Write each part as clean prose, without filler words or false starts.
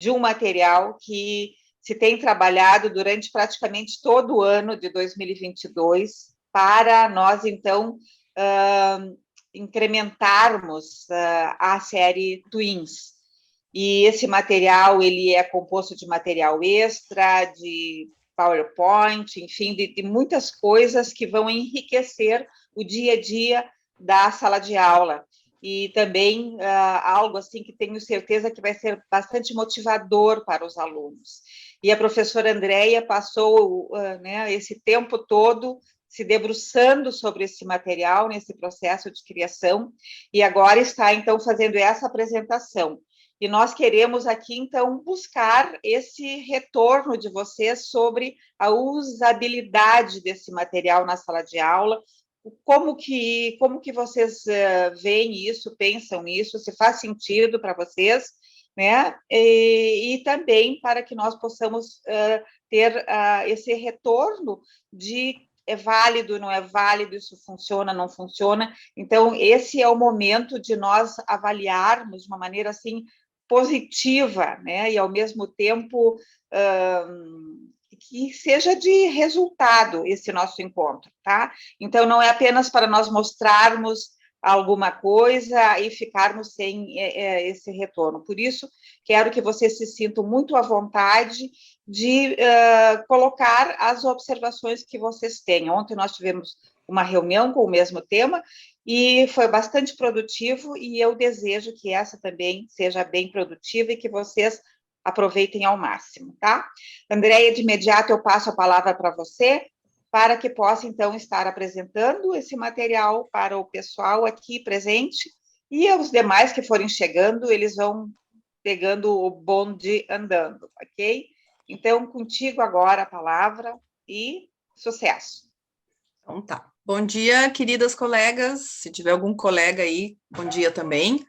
de um material que se tem trabalhado durante praticamente todo o ano de 2022 para nós, então, incrementarmos a série Twins. E esse material ele é composto de material extra, de PowerPoint, enfim, de muitas coisas que vão enriquecer o dia a dia da sala de aula. E também algo assim que tenho certeza que vai ser bastante motivador para os alunos. E a professora Andréia passou né, esse tempo todo se debruçando sobre esse material, nesse processo de criação, e agora está, então, fazendo essa apresentação. E nós queremos aqui, então, buscar esse retorno de vocês sobre a usabilidade desse material na sala de aula, como que vocês veem isso, pensam nisso, se faz sentido para vocês, né? E também para que nós possamos ter esse retorno de é válido, não é válido, isso funciona, não funciona. Então, esse é o momento de nós avaliarmos de uma maneira assim positiva, né? E ao mesmo tempo que seja de resultado esse nosso encontro, tá? Então, não é apenas para nós mostrarmos alguma coisa e ficarmos sem esse retorno. Por isso, quero que vocês se sintam muito à vontade de colocar as observações que vocês têm. Ontem nós tivemos uma reunião com o mesmo tema e foi bastante produtivo, e eu desejo que essa também seja bem produtiva e que vocês aproveitem ao máximo, tá? Andréia, de imediato eu passo a palavra para você, para que possa, então, estar apresentando esse material para o pessoal aqui presente, e os demais que forem chegando, eles vão pegando o bonde andando, ok? Então, contigo agora a palavra e sucesso. Então tá. Bom dia, queridas colegas, se tiver algum colega aí, bom dia também.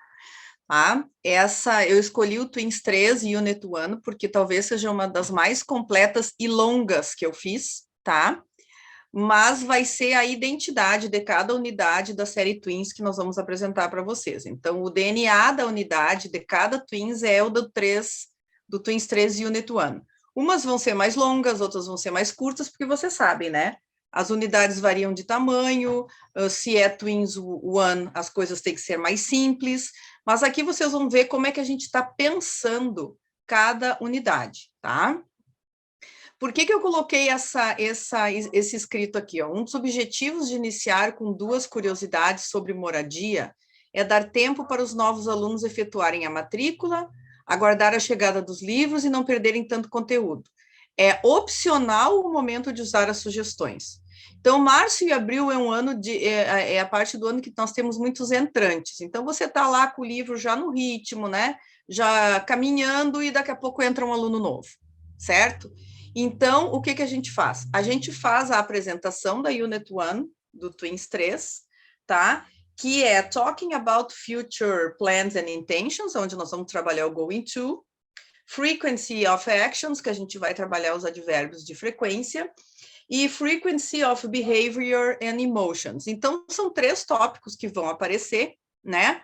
Tá? Eu escolhi o Twins 3 e Unit 1 porque talvez seja uma das mais completas e longas que eu fiz, tá? Mas vai ser a identidade de cada unidade da série Twins que nós vamos apresentar para vocês. Então, o DNA da unidade de cada Twins é o do Twins 3 e Unit 1. Umas vão ser mais longas, outras vão ser mais curtas, porque vocês sabem, né? As unidades variam de tamanho, se é Twins 1, as coisas têm que ser mais simples, mas aqui vocês vão ver como é que a gente está pensando cada unidade, tá? Por que eu coloquei esse escrito aqui? Ó? Um dos objetivos de iniciar com 2 curiosidades sobre moradia é dar tempo para os novos alunos efetuarem a matrícula, aguardar a chegada dos livros e não perderem tanto conteúdo. É opcional o momento de usar as sugestões. Então, março e abril é um ano é a parte do ano que nós temos muitos entrantes. Então, você está lá com o livro já no ritmo, né? Já caminhando, e daqui a pouco entra um aluno novo, certo? Então, o que a gente faz? A gente faz a apresentação da Unit 1, do Twins 3, tá? Que é Talking About Future Plans and Intentions, onde nós vamos trabalhar o Going To, Frequency of Actions, que a gente vai trabalhar os advérbios de frequência, e Frequency of Behavior and Emotions. Então, são 3 tópicos que vão aparecer, né?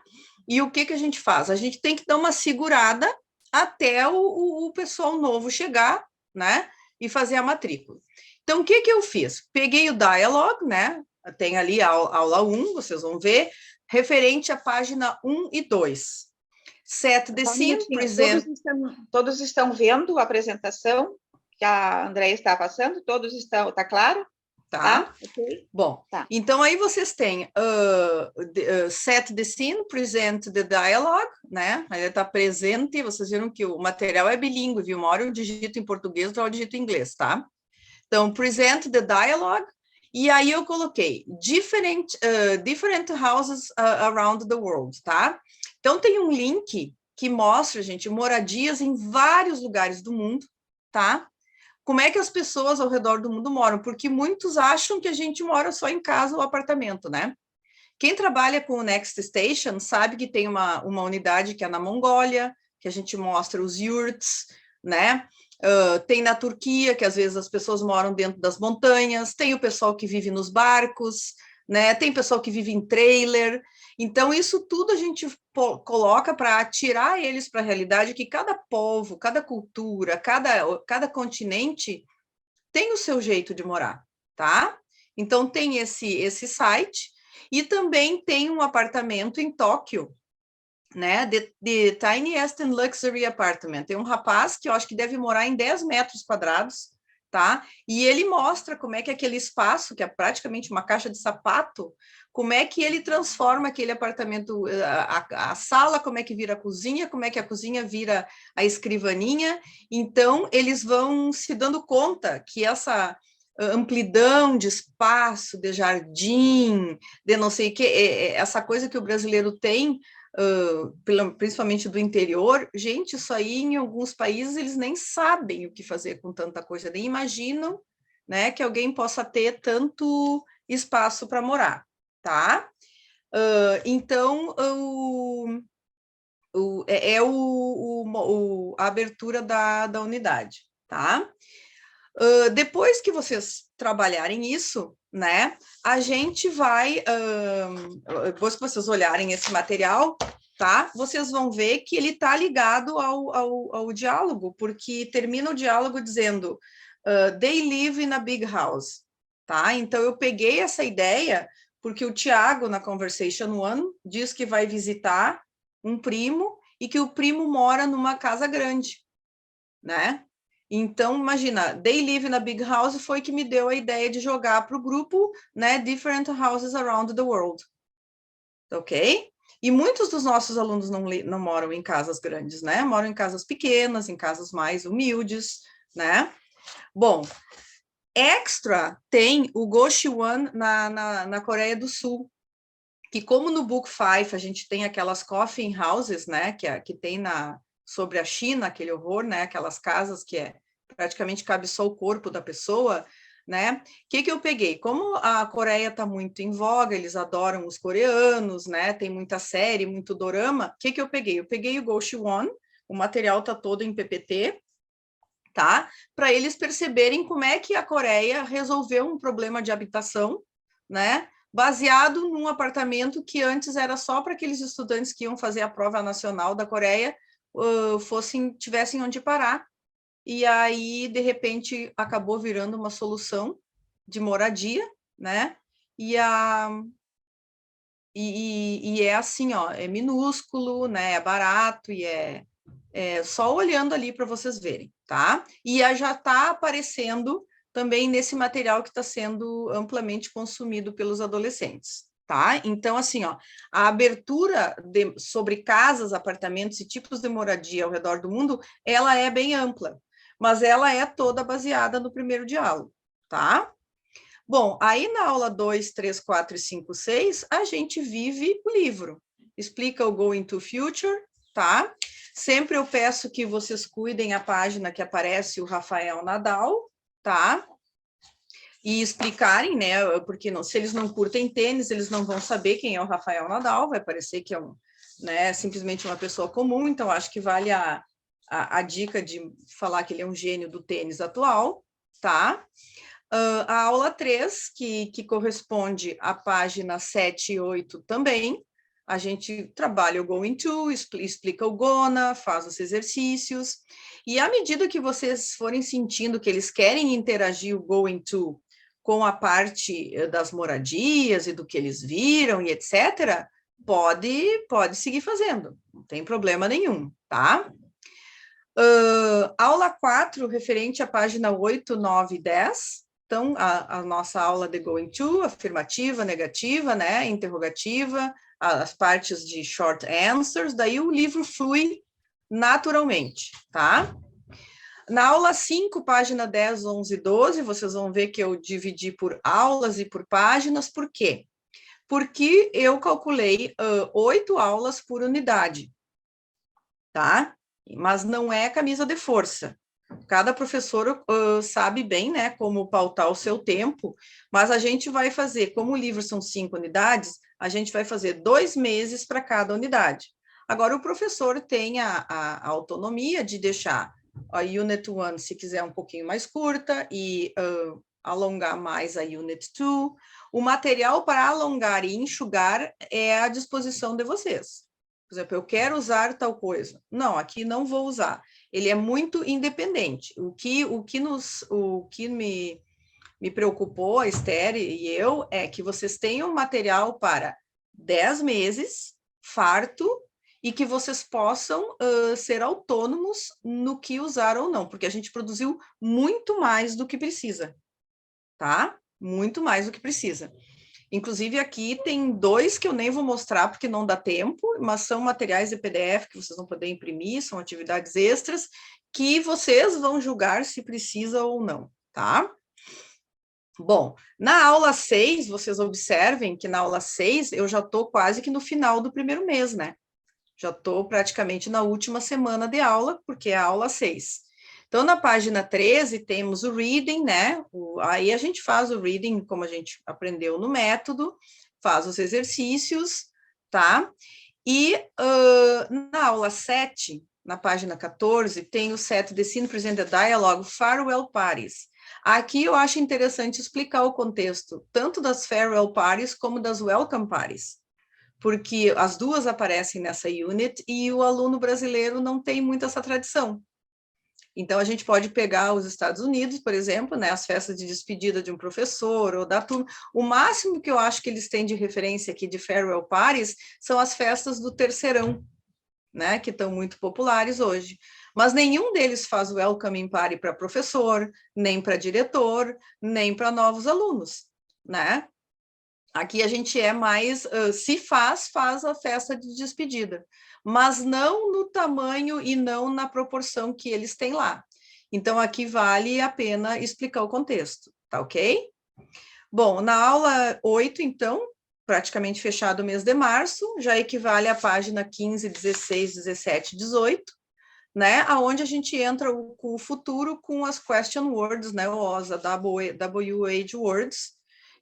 E o que a gente faz? A gente tem que dar uma segurada até o pessoal novo chegar, né? E fazer a matrícula. Então, o que eu fiz? Peguei o dialogue, né? Tem ali a aula 1, vocês vão ver, referente à página 1 e 2. Set the scene, present... Todos estão vendo a apresentação que a Andréia está passando? Todos estão, tá claro? Tá. Okay. Bom, tá. Então aí vocês têm set the scene, present the dialogue, né? Ele está presente, vocês viram que o material é bilíngue, viu? Uma hora eu digito em português, outra hora eu digito em inglês, tá? Então, present the dialogue, e aí eu coloquei different houses around the world, tá? Então tem um link que mostra, gente, moradias em vários lugares do mundo, tá? Como é que as pessoas ao redor do mundo moram? Porque muitos acham que a gente mora só em casa ou apartamento, né? Quem trabalha com o Next Station sabe que tem uma unidade que é na Mongólia, que a gente mostra os yurts, né? Tem na Turquia, que às vezes as pessoas moram dentro das montanhas, tem o pessoal que vive nos barcos, né? Tem pessoal que vive em trailer. Então, isso tudo a gente coloca para tirar eles para a realidade que cada povo, cada cultura, cada continente tem o seu jeito de morar, tá? Então, tem esse site, e também tem um apartamento em Tóquio, né? The Tiniest and Luxury Apartment. Tem um rapaz que eu acho que deve morar em 10 metros quadrados, tá? E ele mostra como é que aquele espaço, que é praticamente uma caixa de sapato, como é que ele transforma aquele apartamento, a sala, como é que vira a cozinha, como é que a cozinha vira a escrivaninha. Então, eles vão se dando conta que essa amplidão de espaço, de jardim, de não sei o que, essa coisa que o brasileiro tem, principalmente do interior, gente, isso aí em alguns países eles nem sabem o que fazer com tanta coisa, nem imaginam, né, que alguém possa ter tanto espaço para morar, tá? Então, a abertura da unidade, tá? Depois que vocês trabalharem isso, né, a gente vai, depois que vocês olharem esse material, tá, vocês vão ver que ele está ligado ao diálogo, porque termina o diálogo dizendo, they live in a big house, tá? Então, eu peguei essa ideia, porque o Tiago, na Conversation One, diz que vai visitar um primo, e que o primo mora numa casa grande, né? Então, imagina, they live in a big house foi que me deu a ideia de jogar para o grupo, né, different houses around the world, ok? E muitos dos nossos alunos não moram em casas grandes, né? Moram em casas pequenas, em casas mais humildes, né? Bom, extra tem o Gochiwon na Coreia do Sul, que como no Book 5 a gente tem aquelas coffin houses, né, que tem sobre a China, aquele horror, né, aquelas casas que praticamente cabe só o corpo da pessoa, né? O que eu peguei? Como a Coreia está muito em voga, eles adoram os coreanos, né? Tem muita série, muito dorama. O que eu peguei? Eu peguei o Gochiwon, o material está todo em PPT, tá? Para eles perceberem como é que a Coreia resolveu um problema de habitação, né? Baseado num apartamento que antes era só para aqueles estudantes que iam fazer a prova nacional da Coreia, tivessem onde parar. E aí, de repente, acabou virando uma solução de moradia, né? E é assim, ó, é minúsculo, né? É barato e só olhando ali para vocês verem, tá? E já está aparecendo também nesse material que está sendo amplamente consumido pelos adolescentes, tá? Então, assim, ó, a abertura sobre casas, apartamentos e tipos de moradia ao redor do mundo, ela é bem ampla, mas ela é toda baseada no primeiro diálogo, tá? Bom, aí na aula 2, 3, 4 e 5, 6, a gente vive o livro. Explica o Going to Future, tá? Sempre eu peço que vocês cuidem a página que aparece o Rafael Nadal, tá? E explicarem, né? Porque se eles não curtem tênis, eles não vão saber quem é o Rafael Nadal, vai parecer que é simplesmente uma pessoa comum, então acho que vale a dica de falar que ele é um gênio do tênis atual, tá? A aula 3, que corresponde à página 7 e 8 também, a gente trabalha o Going To, explica o Gonna, faz os exercícios, e à medida que vocês forem sentindo que eles querem interagir o Going To com a parte das moradias e do que eles viram e etc., pode seguir fazendo, não tem problema nenhum, tá? Aula 4, referente à página 8, 9 e 10, então, a nossa aula de Going To, afirmativa, negativa, né, interrogativa, as partes de short answers, daí o livro flui naturalmente, tá? Na aula 5, página 10, 11 e 12, vocês vão ver que eu dividi por aulas e por páginas, por quê? Porque eu calculei 8 aulas por unidade, tá? Mas não é camisa de força. Cada professor sabe bem, né, como pautar o seu tempo, mas a gente vai fazer, como o livro são 5 unidades, a gente vai fazer 2 meses para cada unidade. Agora, o professor tem a autonomia de deixar a Unit 1, se quiser, um pouquinho mais curta, e alongar mais a Unit 2. O material para alongar e enxugar é à disposição de vocês, Por exemplo, eu quero usar tal coisa. Não, aqui não vou usar. Ele é muito independente. O que me preocupou, a Esther e eu, é que vocês tenham material para 10 meses, farto, e que vocês possam ser autônomos no que usar ou não, porque a gente produziu muito mais do que precisa, tá? Muito mais do que precisa. Inclusive, aqui tem 2 que eu nem vou mostrar porque não dá tempo, mas são materiais de PDF que vocês vão poder imprimir, são atividades extras que vocês vão julgar se precisa ou não, tá? Bom, na aula 6, vocês observem que na aula 6 eu já estou quase que no final do primeiro mês, né? Já estou praticamente na última semana de aula, porque é a aula 6. Então, na página 13, temos o reading, né? Aí a gente faz o reading, como a gente aprendeu no método, faz os exercícios, tá? E na aula 7, na página 14, tem o set the scene, present the dialogue, farewell parties. Aqui eu acho interessante explicar o contexto, tanto das farewell parties como das welcome parties, porque as duas aparecem nessa unit e o aluno brasileiro não tem muito essa tradição. Então, a gente pode pegar os Estados Unidos, por exemplo, né, as festas de despedida de um professor ou da turma. O máximo que eu acho que eles têm de referência aqui de farewell parties são as festas do terceirão, né, que estão muito populares hoje. Mas nenhum deles faz welcoming party para professor, nem para diretor, nem para novos alunos, né? Aqui a gente é mais, se faz a festa de despedida, mas não no tamanho e não na proporção que eles têm lá. Então, aqui vale a pena explicar o contexto, tá ok? Bom, na aula 8, então, praticamente fechado o mês de março, já equivale à página 15, 16, 17, 18, né? Aonde a gente entra com o futuro com as question words, né? As WH words,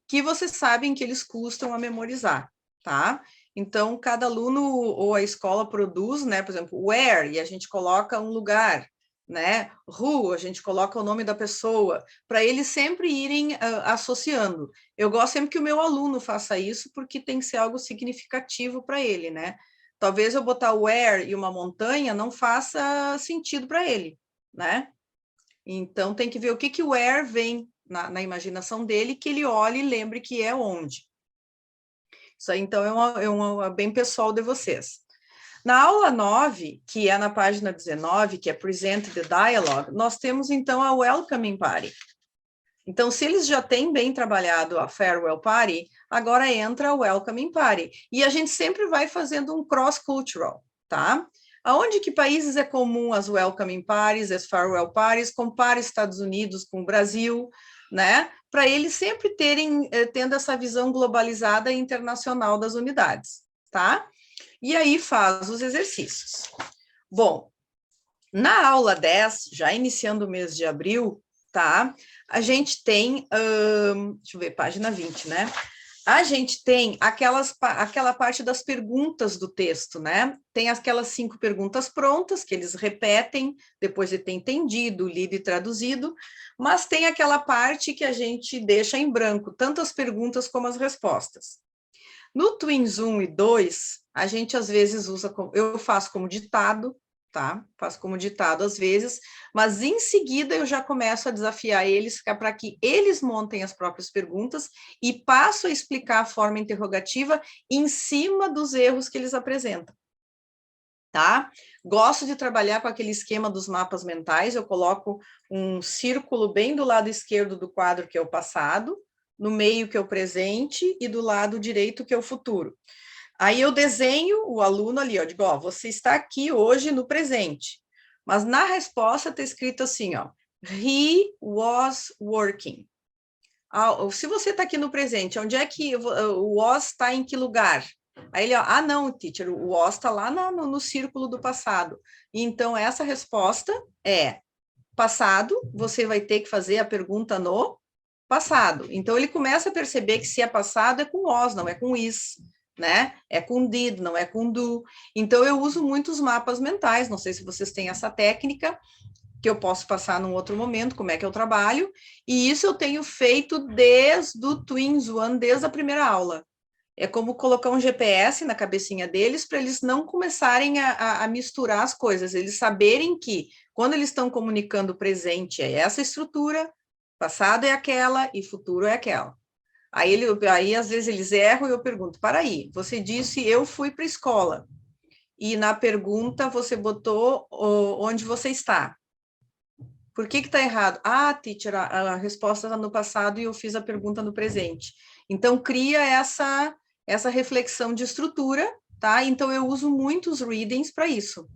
que vocês sabem que eles custam a memorizar, tá? Então, cada aluno ou a escola produz, né? Por exemplo, where, e a gente coloca um lugar, né? Who, a gente coloca o nome da pessoa, para eles sempre irem associando. Eu gosto sempre que o meu aluno faça isso, porque tem que ser algo significativo para ele, né? Talvez eu botar where e uma montanha não faça sentido para ele, né? Então, tem que ver o que o where vem na imaginação dele, que ele olhe e lembre que é onde. Isso aí, então, é bem pessoal de vocês. Na aula 9, que é na página 19, que é Present the Dialogue, nós temos, então, a Welcoming Party. Então, se eles já têm bem trabalhado a Farewell Party, agora entra a Welcoming Party. E a gente sempre vai fazendo um cross-cultural, tá? Aonde que países é comum as Welcoming Parties, as Farewell Parties, compara Estados Unidos com o Brasil, né? Para eles sempre tendo essa visão globalizada e internacional das unidades, tá? E aí faz os exercícios. Bom, na aula 10, já iniciando o mês de abril, tá? A gente tem, deixa eu ver, página 20, né? A gente tem aquela parte das perguntas do texto, né? Tem aquelas 5 perguntas prontas, que eles repetem depois de ter entendido, lido e traduzido, mas tem aquela parte que a gente deixa em branco, tanto as perguntas como as respostas. No Twins 1 e 2, a gente às vezes usa, eu faço como ditado, tá? Faço como ditado às vezes, mas em seguida eu já começo a desafiar eles para que eles montem as próprias perguntas e passo a explicar a forma interrogativa em cima dos erros que eles apresentam, tá? Gosto de trabalhar com aquele esquema dos mapas mentais, eu coloco um círculo bem do lado esquerdo do quadro, que é o passado, no meio, que é o presente, e do lado direito, que é o futuro. Aí eu desenho o aluno ali, ó, digo, ó, você está aqui hoje no presente, mas na resposta está escrito assim, ó, he was working. Se você está aqui no presente, onde é que o was está em que lugar? Aí ele, ó, não, teacher, o was está lá no círculo do passado. Então, essa resposta é passado, você vai ter que fazer a pergunta no passado. Então, ele começa a perceber que se é passado é com was, não é com is, né? É com did, não é com do. Então, eu uso muitos mapas mentais, não sei se vocês têm essa técnica, que eu posso passar num outro momento, como é que eu trabalho, e isso eu tenho feito desde o Twins One, desde a primeira aula. É como colocar um GPS na cabecinha deles para eles não começarem a misturar as coisas, eles saberem que quando eles estão comunicando o presente é essa estrutura, passado é aquela e futuro é aquela. Aí às vezes eles erram e eu pergunto, para aí, você disse eu fui para a escola e na pergunta você botou onde você está. Por que está errado? Ah, teacher, a resposta está no passado e eu fiz a pergunta no presente. Então, cria essa reflexão de estrutura, tá? Então, eu uso muitos readings para isso.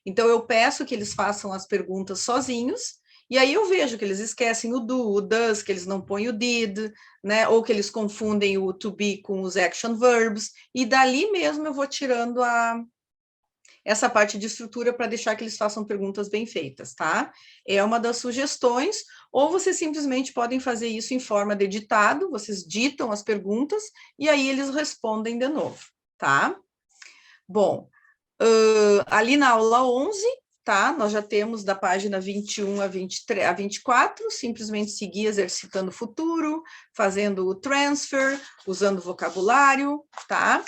Então, eu peço que eles façam as perguntas sozinhos, e aí eu vejo que eles esquecem o do, o does, que eles não põem o did, né? Ou que eles confundem o to be com os action verbs, e dali mesmo eu vou tirando essa parte de estrutura para deixar que eles façam perguntas bem feitas, tá? É uma das sugestões, ou vocês simplesmente podem fazer isso em forma de ditado, vocês ditam as perguntas e aí eles respondem de novo, tá? Bom, ali na aula 11, tá? Nós já temos da página 21 a 23, a 24, simplesmente seguir exercitando o futuro, fazendo o transfer, usando vocabulário, tá?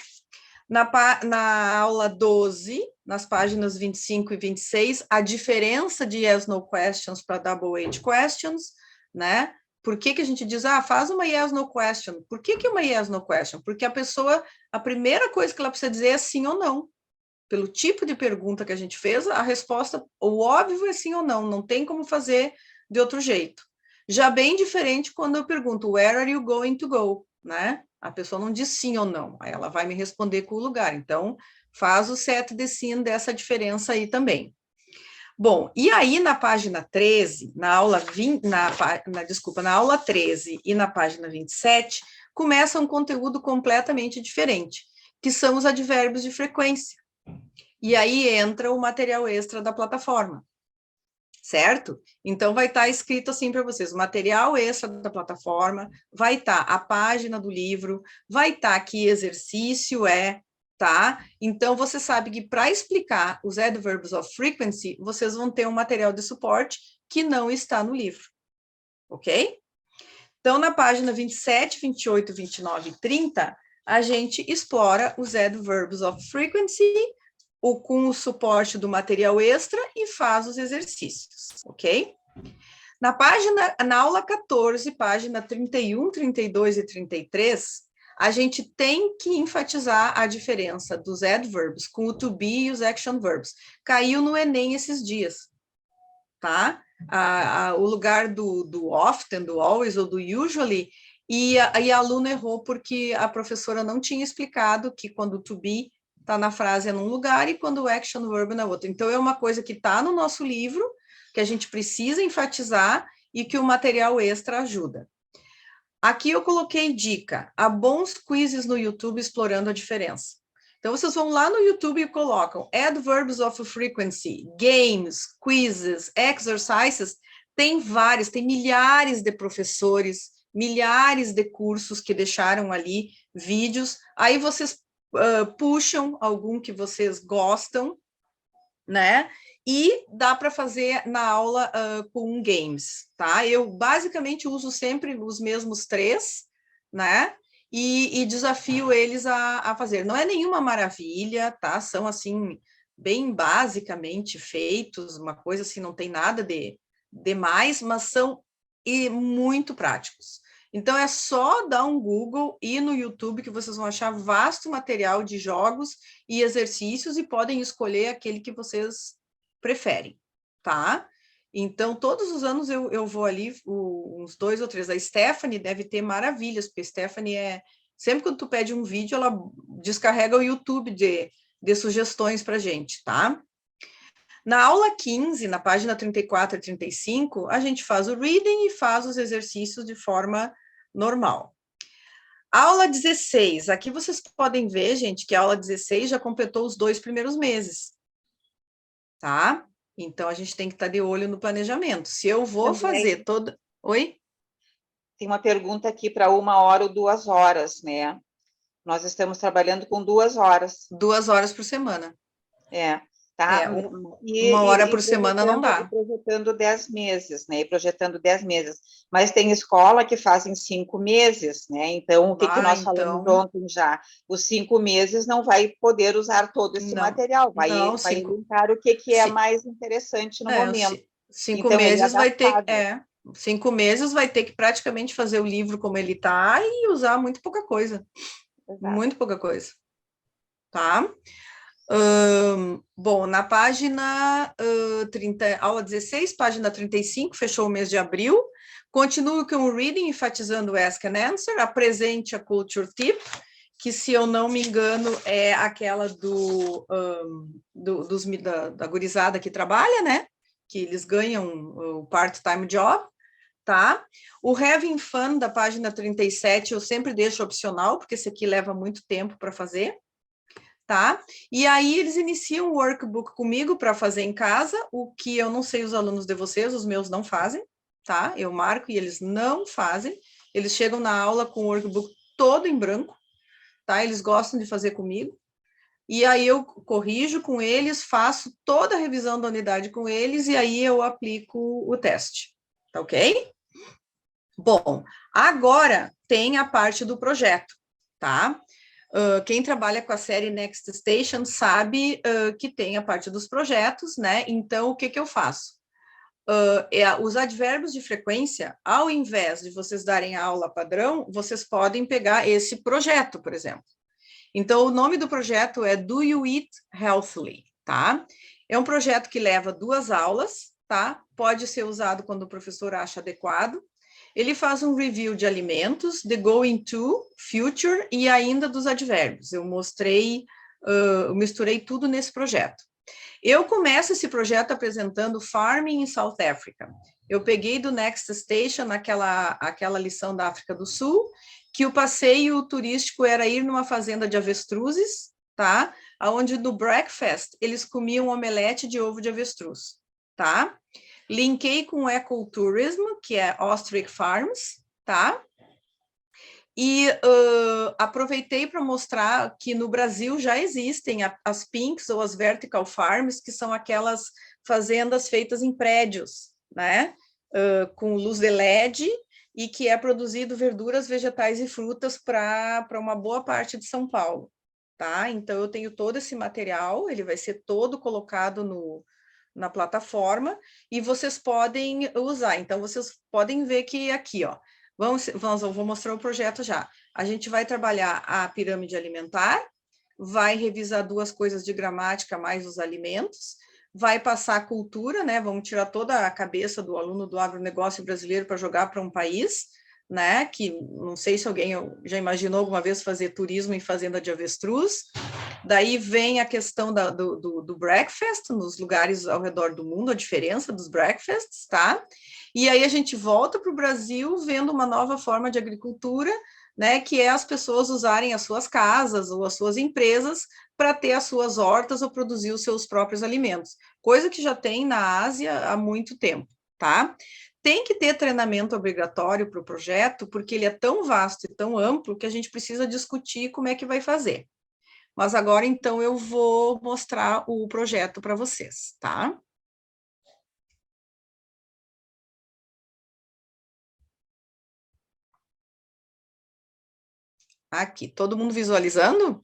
Na aula 12, nas páginas 25 e 26, a diferença de yes, no questions para double H questions, né? Por que a gente diz, faz uma yes, no question? Por que uma yes, no question? Porque a primeira coisa que ela precisa dizer é sim ou não. Pelo tipo de pergunta que a gente fez, a resposta, o óbvio é sim ou não, não tem como fazer de outro jeito. Já bem diferente quando eu pergunto, where are you going to go? Né? A pessoa não diz sim ou não, aí ela vai me responder com o lugar. Então, faz o set the scene dessa diferença aí também. Bom, e aí na página 13, na aula 20, na aula 13 e na página 27, começa um conteúdo completamente diferente, que são os advérbios de frequência. E aí entra o material extra da plataforma, certo? Então, vai estar escrito assim para vocês, o material extra da plataforma, vai estar a página do livro, vai estar que exercício é, tá? Então, você sabe que para explicar os adverbs of frequency, vocês vão ter um material de suporte que não está no livro, ok? Então, na página 27, 28, 29 e 30, a gente explora os adverbs of frequency, com o suporte do material extra e faz os exercícios, ok? Na aula 14, página 31, 32 e 33, a gente tem que enfatizar a diferença dos adverbs com o to be e os action verbs. Caiu no Enem esses dias, tá? O lugar do often, do always ou do usually, e a aluna errou porque a professora não tinha explicado que quando o to be está na frase é num lugar e quando o action verb é na outra. Então, é uma coisa que está no nosso livro, que a gente precisa enfatizar e que o material extra ajuda. Aqui eu coloquei dica, há bons quizzes no YouTube explorando a diferença. Então, vocês vão lá no YouTube e colocam adverbs of frequency, games, quizzes, exercises, tem vários, tem milhares de professores, milhares de cursos que deixaram ali vídeos, aí vocês puxam algum que vocês gostam, né? E dá para fazer na aula com games, tá? Eu basicamente uso sempre os mesmos 3, né? E desafio eles a fazer. Não é nenhuma maravilha, tá? São, assim, bem basicamente feitos, uma coisa assim, não tem nada de mais, mas são muito práticos. Então, é só dar um Google e no YouTube que vocês vão achar vasto material de jogos e exercícios e podem escolher aquele que vocês preferem, tá? Então, todos os anos eu vou ali, uns 2 ou 3. A Stephanie deve ter maravilhas, porque a Stephanie sempre quando tu pede um vídeo, ela descarrega o YouTube de sugestões para gente, tá? Na aula 15, na página 34 e 35, a gente faz o reading e faz os exercícios de forma normal. Aula 16, aqui vocês podem ver, gente, que a aula 16 já completou os 2 primeiros meses, tá? Então, a gente tem que estar de olho no planejamento. Se eu vou fazer toda... Oi? Tem uma pergunta aqui para 1 hora ou 2 horas, né? Nós estamos trabalhando com 2 horas. 2 horas por semana. É. tá? Uma hora por semana não dá. E projetando 10 meses, né? E projetando 10 meses. Mas tem escola que fazem 5 meses, né? Então, o que nós falamos ontem já? Os 5 meses não vai poder usar todo esse material, vai elencar o que é mais interessante no momento. 5 meses vai ter... 5 meses vai ter que praticamente fazer o livro como ele está e usar muito pouca coisa. Exato. Muito pouca coisa. Tá? Bom, na página 30, aula 16, página 35, fechou o mês de abril. Continuo com o reading, enfatizando o ask and answer. Apresente a culture tip, que, se eu não me engano, é aquela da gurizada que trabalha, né? Que eles ganham o part-time job. Tá? O having fun, da página 37, eu sempre deixo opcional, porque esse aqui leva muito tempo para fazer. Tá? E aí eles iniciam o workbook comigo para fazer em casa, o que eu não sei os alunos de vocês, os meus não fazem, tá? Eu marco e eles não fazem. Eles chegam na aula com o workbook todo em branco, tá? Eles gostam de fazer comigo. E aí eu corrijo com eles, faço toda a revisão da unidade com eles e aí eu aplico o teste, tá ok? Bom, agora tem a parte do projeto, tá? Quem trabalha com a série Next Station sabe que tem a parte dos projetos, né? Então, o que eu faço? Os advérbios de frequência, ao invés de vocês darem a aula padrão, vocês podem pegar esse projeto, por exemplo. Então, o nome do projeto é Do You Eat Healthily, tá? É um projeto que leva 2 aulas, tá? Pode ser usado quando o professor acha adequado. Ele faz um review de alimentos, the going to, future e ainda dos advérbios. Eu misturei tudo nesse projeto. Eu começo esse projeto apresentando Farming in South Africa. Eu peguei do Next Station aquela lição da África do Sul, que o passeio turístico era ir numa fazenda de avestruzes, tá? Onde no breakfast eles comiam omelete de ovo de avestruz, tá? Linkei com o Ecotourism, que é Ostrich Farms, tá? E aproveitei para mostrar que no Brasil já existem as Pinks ou as Vertical Farms, que são aquelas fazendas feitas em prédios, né? Com luz de LED e que é produzido verduras, vegetais e frutas para uma boa parte de São Paulo, tá? Então, eu tenho todo esse material, ele vai ser todo colocado na plataforma e vocês podem usar. Então, vocês podem ver que aqui, ó, eu vou mostrar o projeto já. A gente vai trabalhar a pirâmide alimentar, vai revisar 2 coisas de gramática mais os alimentos, vai passar a cultura, né? Vamos tirar toda a cabeça do aluno do agronegócio brasileiro para jogar para um país, né? Que não sei se alguém já imaginou alguma vez fazer turismo em fazenda de avestruz. Daí vem a questão do breakfast nos lugares ao redor do mundo, a diferença dos breakfasts, tá? E aí a gente volta para o Brasil vendo uma nova forma de agricultura, né, que é as pessoas usarem as suas casas ou as suas empresas para ter as suas hortas ou produzir os seus próprios alimentos, coisa que já tem na Ásia há muito tempo, tá? Tem que ter treinamento obrigatório para o projeto, porque ele é tão vasto e tão amplo que a gente precisa discutir como é que vai fazer. Mas agora, então, eu vou mostrar o projeto para vocês, tá? Aqui, todo mundo visualizando?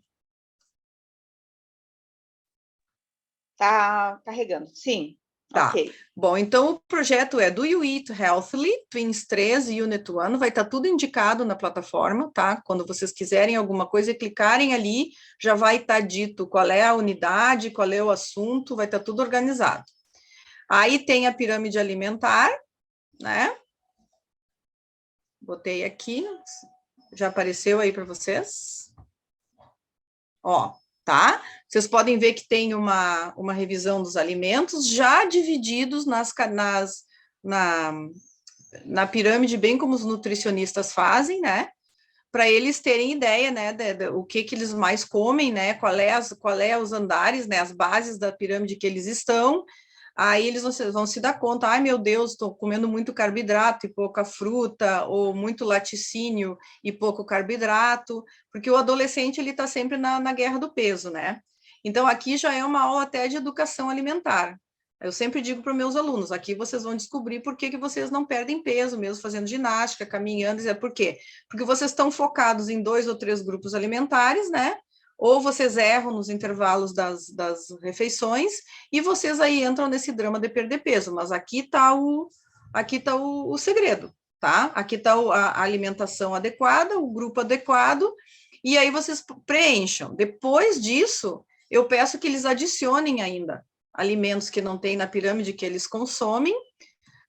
Tá carregando, sim. Tá. Ok. Bom, então o projeto é Do You Eat Healthily, Twins 3 e Unit 1, vai estar tudo indicado na plataforma, tá? Quando vocês quiserem alguma coisa, clicarem ali, já vai estar dito qual é a unidade, qual é o assunto, vai estar tudo organizado. Aí tem a pirâmide alimentar, né? Botei aqui, já apareceu aí para vocês? Ó, tá? Vocês podem ver que tem uma revisão dos alimentos já divididos na pirâmide, bem como os nutricionistas fazem, né? Para eles terem ideia, né, o que eles mais comem, né? Qual é os andares, né? As bases da pirâmide que eles estão. Aí eles vão se dar conta, ai meu Deus, estou comendo muito carboidrato e pouca fruta, ou muito laticínio e pouco carboidrato, porque o adolescente ele está sempre na guerra do peso, né? Então, aqui já é uma aula até de educação alimentar. Eu sempre digo para os meus alunos, aqui vocês vão descobrir por que vocês não perdem peso, mesmo fazendo ginástica, caminhando, por quê? Porque vocês estão focados em 2 ou 3 grupos alimentares, né? Ou vocês erram nos intervalos das refeições, e vocês aí entram nesse drama de perder peso, mas aqui está o segredo, tá? Aqui está a alimentação adequada, o grupo adequado, e aí vocês preencham. Depois disso, eu peço que eles adicionem ainda alimentos que não tem na pirâmide que eles consomem.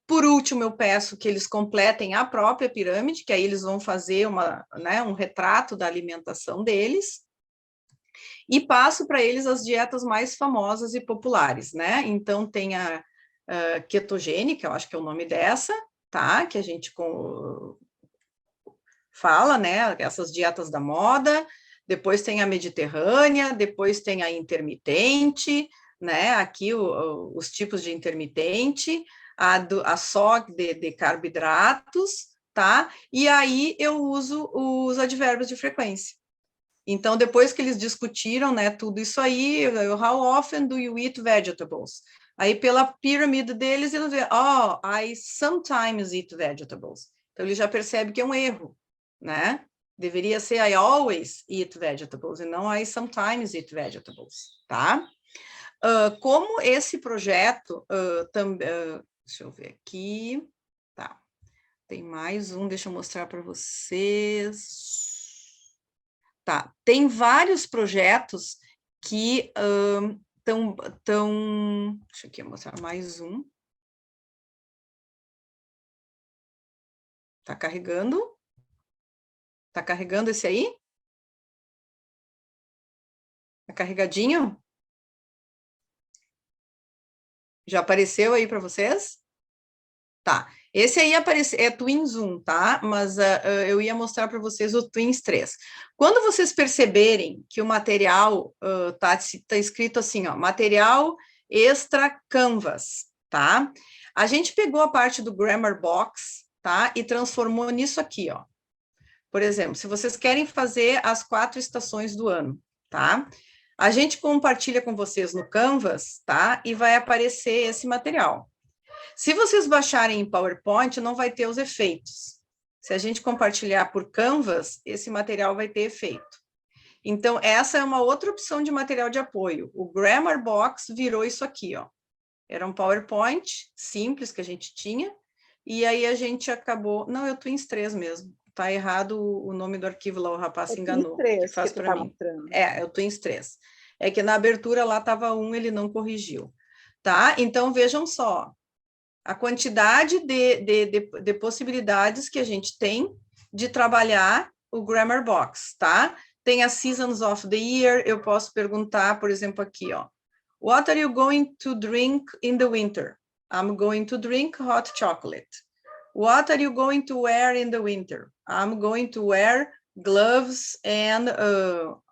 Por último, eu peço que eles completem a própria pirâmide, que aí eles vão fazer um retrato da alimentação deles. E passo para eles as dietas mais famosas e populares, né? Então, tem a ketogênica, eu acho que é o nome dessa, tá? Que a gente fala, né? Essas dietas da moda. Depois tem a mediterrânea, depois tem a intermitente, né? Aqui os tipos de intermitente, a só de carboidratos, tá? E aí eu uso os advérbios de frequência. Então, depois que eles discutiram, né, tudo isso aí, how often do you eat vegetables? Aí, pela pirâmide deles, eles veem, I sometimes eat vegetables. Então, ele já percebe que é um erro, né? Deveria ser I always eat vegetables, e não I sometimes eat vegetables, tá? Como esse projeto, deixa eu ver aqui, tá, tem mais um, deixa eu mostrar para vocês. Tá, tem vários projetos que estão... Deixa eu aqui mostrar mais um. Tá carregando? Tá carregando esse aí? Tá carregadinho? Já apareceu aí para vocês? Tá. Esse aí é Twins 1, tá? Mas eu ia mostrar para vocês o Twins 3. Quando vocês perceberem que o material tá escrito assim, ó, material extra Canvas, tá? A gente pegou a parte do Grammar Box, tá? E transformou nisso aqui, ó. Por exemplo, se vocês querem fazer as 4 estações do ano, tá? A gente compartilha com vocês no Canvas, tá? E vai aparecer esse material. Se vocês baixarem em PowerPoint, não vai ter os efeitos. Se a gente compartilhar por Canvas, esse material vai ter efeito. Então, essa é uma outra opção de material de apoio. O Grammar Box virou isso aqui, ó. Era um PowerPoint simples que a gente tinha, e aí a gente acabou... Não, é o Twins 3 mesmo. Tá errado o nome do arquivo lá, o rapaz se enganou. Twins 3 que faz para mim. Mostrando. É o Twins 3. É que na abertura lá estava 1, ele não corrigiu. Tá? Então, vejam só. A quantidade de possibilidades que a gente tem de trabalhar o Grammar Box, tá? Tem as Seasons of the Year, eu posso perguntar, por exemplo, aqui, ó. What are you going to drink in the winter? I'm going to drink hot chocolate. What are you going to wear in the winter? I'm going to wear gloves and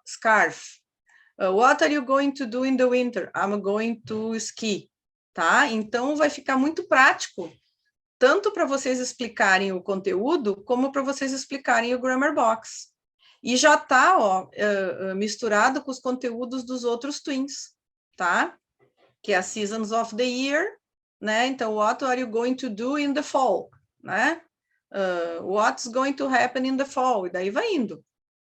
scarf. What are you going to do in the winter? I'm going to ski. Tá? Então, vai ficar muito prático, tanto para vocês explicarem o conteúdo, como para vocês explicarem o Grammar Box. E já está misturado com os conteúdos dos outros Twins, tá? Que é a Seasons of the Year, né? Então, what are you going to do in the fall, né? What's going to happen in the fall? E daí vai indo,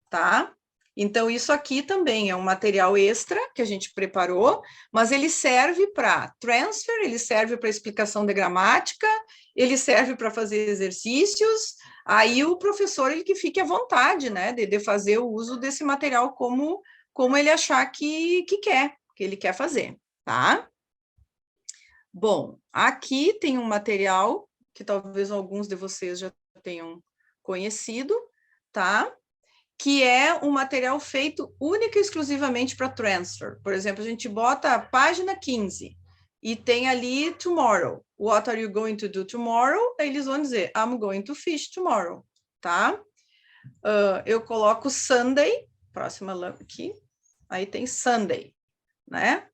tá? Então, isso aqui também é um material extra que a gente preparou, mas ele serve para transfer, ele serve para explicação de gramática, ele serve para fazer exercícios, aí o professor, ele que fique à vontade, né, de fazer o uso desse material como ele achar que ele quer fazer, tá? Bom, aqui tem um material que talvez alguns de vocês já tenham conhecido, tá? Que é um material feito única e exclusivamente para transfer. Por exemplo, a gente bota a página 15 e tem ali tomorrow. What are you going to do tomorrow? Aí eles vão dizer, I'm going to fish tomorrow, tá? Eu coloco Sunday, próxima aqui, aí tem Sunday, né?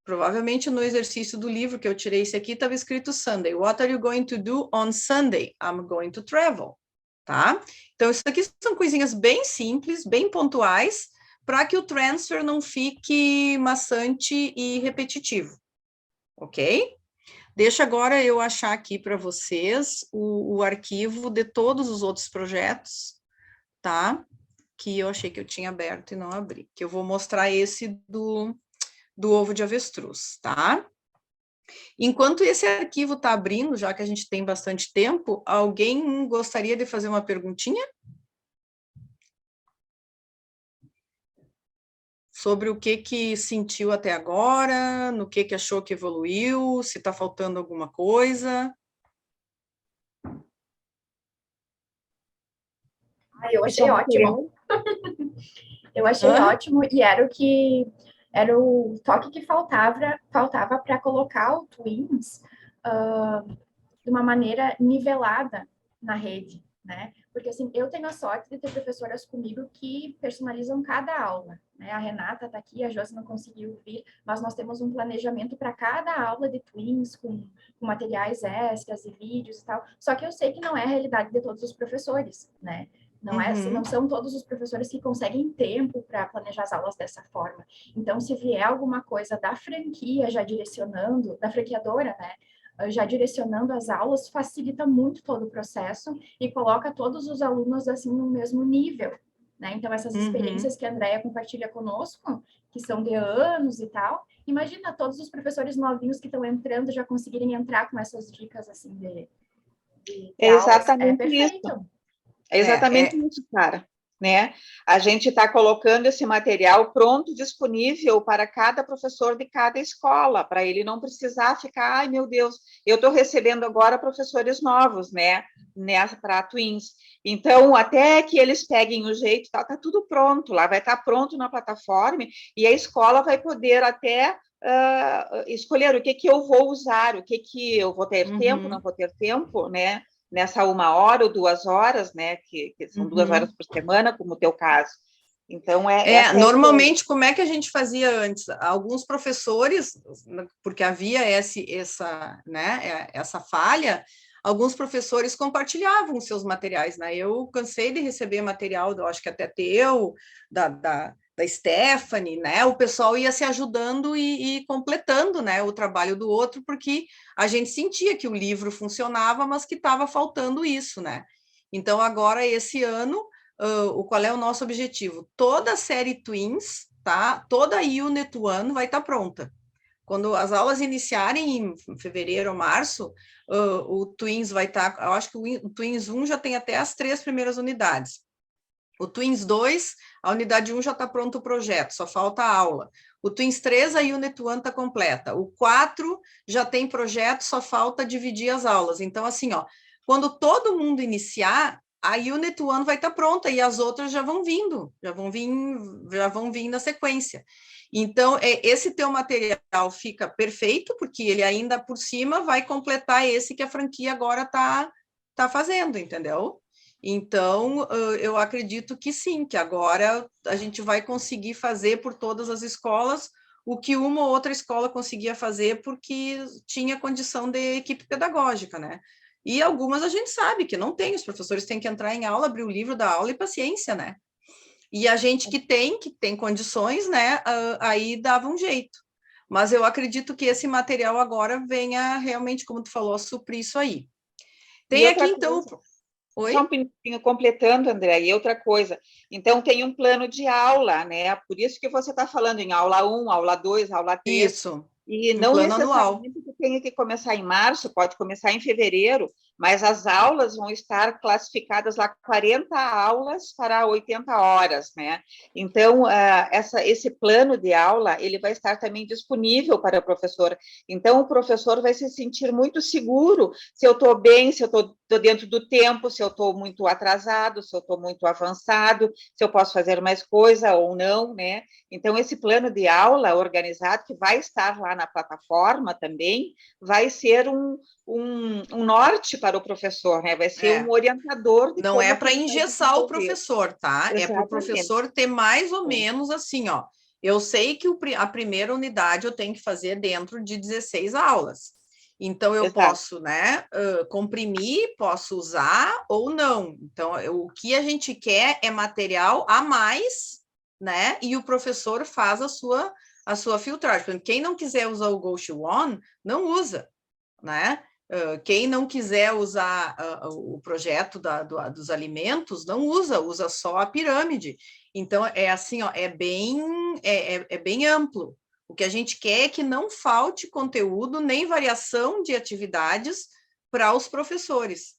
Provavelmente no exercício do livro que eu tirei esse aqui, estava escrito Sunday. What are you going to do on Sunday? I'm going to travel. Tá? Então, isso aqui são coisinhas bem simples, bem pontuais, para que o transfer não fique maçante e repetitivo, ok? Deixa agora eu achar aqui para vocês o arquivo de todos os outros projetos, tá? Que eu achei que eu tinha aberto e não abri. Que eu vou mostrar esse do ovo de avestruz, tá? Enquanto esse arquivo está abrindo, já que a gente tem bastante tempo, alguém gostaria de fazer uma perguntinha? Sobre o que sentiu até agora, no que achou que evoluiu, se está faltando alguma coisa. Eu achei ótimo. Eu achei ótimo e era o toque que faltava para colocar o Twins de uma maneira nivelada na rede, né? Porque, assim, eu tenho a sorte de ter professoras comigo que personalizam cada aula, né? A Renata está aqui, a Josi não conseguiu vir, mas nós temos um planejamento para cada aula de Twins, com materiais extras e vídeos e tal. Só que eu sei que não é a realidade de todos os professores, né? Não são todos os professores que conseguem tempo para planejar as aulas dessa forma. Então, se vier alguma coisa da franquia já direcionando, da franqueadora, né? Já direcionando as aulas, facilita muito todo o processo e coloca todos os alunos, assim, no mesmo nível, né? Então, essas experiências que a Andrea compartilha conosco, que são de anos e tal, imagina todos os professores novinhos que estão entrando já conseguirem entrar com essas dicas, assim, de exatamente aulas. É perfeito. isso. É exatamente isso, cara. Né? A gente está colocando esse material pronto, disponível para cada professor de cada escola, para ele não precisar ficar, ai meu Deus, eu estou recebendo agora professores novos, né? Para Twins. Então, até que eles peguem o jeito, tá tudo pronto, lá vai estar pronto na plataforma, e a escola vai poder até escolher o que eu vou usar, o que eu vou ter tempo, não vou ter tempo, né? Nessa 1 hora ou 2 horas, né, que são 2 horas por semana, como o teu caso. Então, normalmente, como é que a gente fazia antes? Alguns professores, porque havia essa falha, alguns professores compartilhavam seus materiais, né? Eu cansei de receber material, eu acho que até teu, da Stephanie, né? O pessoal ia se ajudando e completando, né, o trabalho do outro, porque a gente sentia que o livro funcionava, mas que estava faltando isso, né? Então, agora, esse ano, qual é o nosso objetivo? Toda a série Twins, tá? Toda a Unit 1 vai estar pronta. Quando as aulas iniciarem em fevereiro ou março, o Twins vai estar... eu acho que o Twins 1 já tem até as 3 primeiras unidades. O Twins 2, a unidade 1 já está pronto o projeto, só falta a aula. O Twins 3, a Unit 1 está completa. O 4 já tem projeto, só falta dividir as aulas. Então, assim, ó, quando todo mundo iniciar, a Unit 1 vai estar pronta e as outras já vão vindo, já vão vir na sequência. Então, esse teu material fica perfeito, porque ele ainda por cima vai completar esse que a franquia agora tá fazendo, entendeu? Então, eu acredito que sim, que agora a gente vai conseguir fazer por todas as escolas o que uma ou outra escola conseguia fazer porque tinha condição de equipe pedagógica, né? E algumas a gente sabe que não tem, os professores têm que entrar em aula, abrir o livro da aula e paciência, né? E a gente que tem condições, né, aí dava um jeito. Mas eu acredito que esse material agora venha realmente, como tu falou, a suprir isso aí. Tem aqui, então... Oi? Só um minutinho completando, André, e outra coisa. Então, tem um plano de aula, né? Por isso que você está falando em aula 1, aula 2, aula 3. Isso. E não necessariamente que tenha que começar em março, pode começar em fevereiro, mas as aulas vão estar classificadas lá 40 aulas para 80 horas, né? Então, esse plano de aula, ele vai estar também disponível para o professor. Então, o professor vai se sentir muito seguro se eu estou bem, se eu estou dentro do tempo, se eu estou muito atrasado, se eu estou muito avançado, se eu posso fazer mais coisa ou não, né? Então, esse plano de aula organizado, que vai estar lá na plataforma também, vai ser um norte para o professor, né? Vai ser um orientador de não é para engessar o professor, tá? Exatamente. É para o professor ter mais ou menos assim, ó. Eu sei que a primeira unidade eu tenho que fazer dentro de 16 aulas. Então, eu posso, né, comprimir, posso usar ou não. Então, o que a gente quer é material a mais né? E o professor faz a sua filtragem. Por exemplo, quem não quiser usar o Go to One, não usa, né? Quem não quiser usar o projeto dos alimentos, não usa só a pirâmide. Então, é assim, ó, é bem amplo. O que a gente quer é que não falte conteúdo nem variação de atividades para os professores,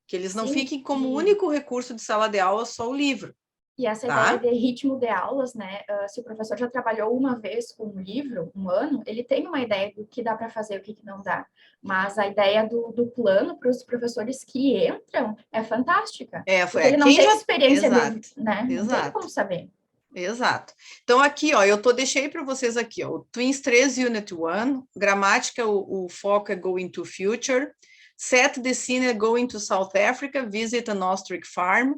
que eles não fiquem como único recurso de sala de aula só o livro. E essa ideia de ritmo de aulas, né? Se o professor já trabalhou uma vez com um livro, um ano, ele tem uma ideia do que dá para fazer, o que não dá. Mas a ideia do plano para os professores que entram é fantástica. Porque ele não tem experiência, né? Não tem como saber. Exato. Então, aqui, ó, deixei para vocês aqui, ó, o Twins 3 Unit 1, gramática, o foco é Going to Future, Set the Scene, Going to South Africa, Visit an Ostrich Farm,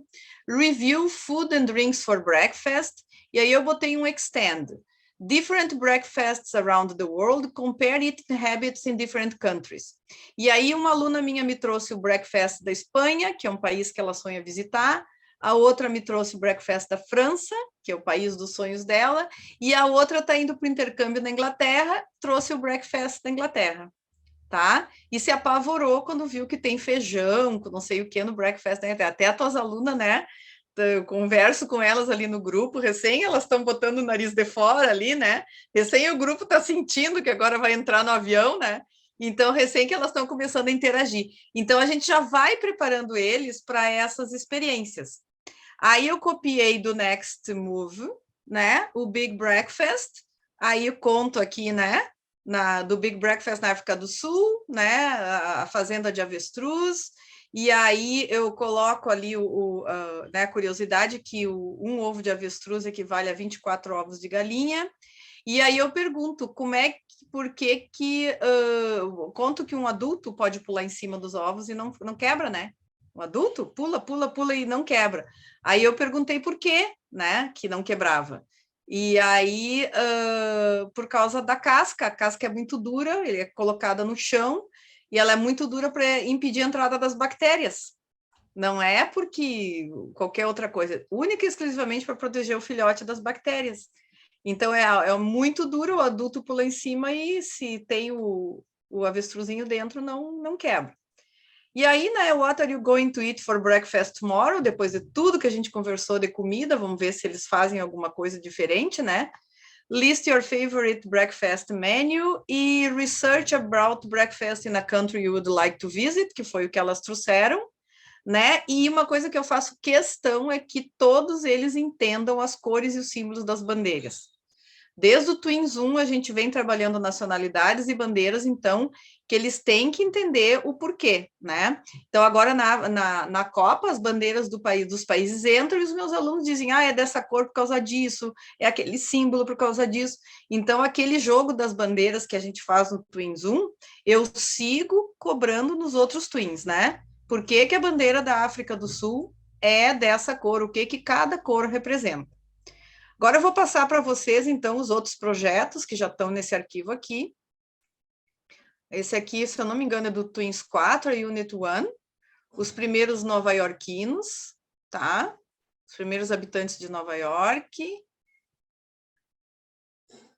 Review Food and Drinks for Breakfast, e aí eu botei um Extend. Different breakfasts around the world, compare eating habits in different countries. E aí uma aluna minha me trouxe o breakfast da Espanha, que é um país que ela sonha visitar, a outra me trouxe o breakfast da França, que é o país dos sonhos dela, e a outra está indo para o intercâmbio na Inglaterra, trouxe o breakfast da Inglaterra, tá? E se apavorou quando viu que tem feijão, não sei o que no breakfast da Inglaterra. Até as tuas alunas, né? Eu converso com elas ali no grupo, recém elas estão botando o nariz de fora ali, né? Recém o grupo está sentindo que agora vai entrar no avião, né? Então, recém que elas estão começando a interagir. Então, a gente já vai preparando eles para essas experiências. Aí eu copiei do Next Move, né? O Big Breakfast. Aí eu conto aqui, né? Do Big Breakfast na África do Sul, né? A fazenda de avestruz. E aí eu coloco ali né, a curiosidade que um ovo de avestruz equivale a 24 ovos de galinha. E aí eu pergunto por que conto que um adulto pode pular em cima dos ovos e não quebra, né? Um adulto pula e não quebra. Aí eu perguntei por quê, né, que não quebrava. E aí, por causa da casca, a casca é muito dura, ele é colocada no chão, e ela é muito dura para impedir a entrada das bactérias. Não é porque qualquer outra coisa, única e exclusivamente para proteger o filhote das bactérias. Então, é muito duro, o adulto pula em cima e se tem o avestruzinho dentro, não quebra. E aí, né, what are you going to eat for breakfast tomorrow? Depois de tudo que a gente conversou de comida, vamos ver se eles fazem alguma coisa diferente, né? List your favorite breakfast menu e research about breakfast in a country you would like to visit, que foi o que elas trouxeram, né? E uma coisa que eu faço questão é que todos eles entendam as cores e os símbolos das bandeiras. Desde o Twins 1, a gente vem trabalhando nacionalidades e bandeiras, então, que eles têm que entender o porquê, né? Então, agora na Copa, as bandeiras dos países entram e os meus alunos dizem, é dessa cor por causa disso, é aquele símbolo por causa disso. Então, aquele jogo das bandeiras que a gente faz no Twins 1, eu sigo cobrando nos outros Twins, né? Por que a bandeira da África do Sul é dessa cor, o que cada cor representa. Agora eu vou passar para vocês, então, os outros projetos que já estão nesse arquivo aqui. Esse aqui, se eu não me engano, é do Twins 4, a Unit 1. Os primeiros nova-iorquinos, tá? Os primeiros habitantes de Nova York.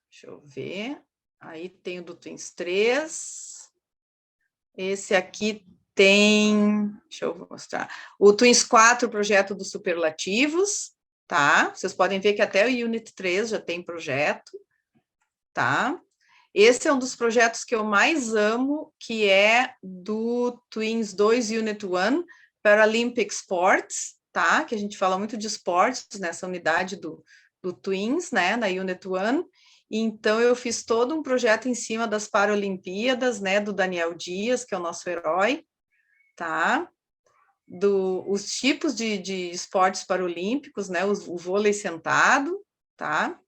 Deixa eu ver. Aí tem o do Twins 3. Esse aqui tem... Deixa eu mostrar. O Twins 4, o projeto dos superlativos. Tá? Vocês podem ver que até o Unit 3 já tem projeto, tá? Esse é um dos projetos que eu mais amo, que é do Twins 2 Unit 1, Paralympic Sports, tá? Que a gente fala muito de esportes nessa unidade do Twins, né? Na Unit 1. Então, eu fiz todo um projeto em cima das Paralimpíadas, né? Do Daniel Dias, que é o nosso herói, tá? Os tipos de esportes paralímpicos, né, o vôlei sentado, tá?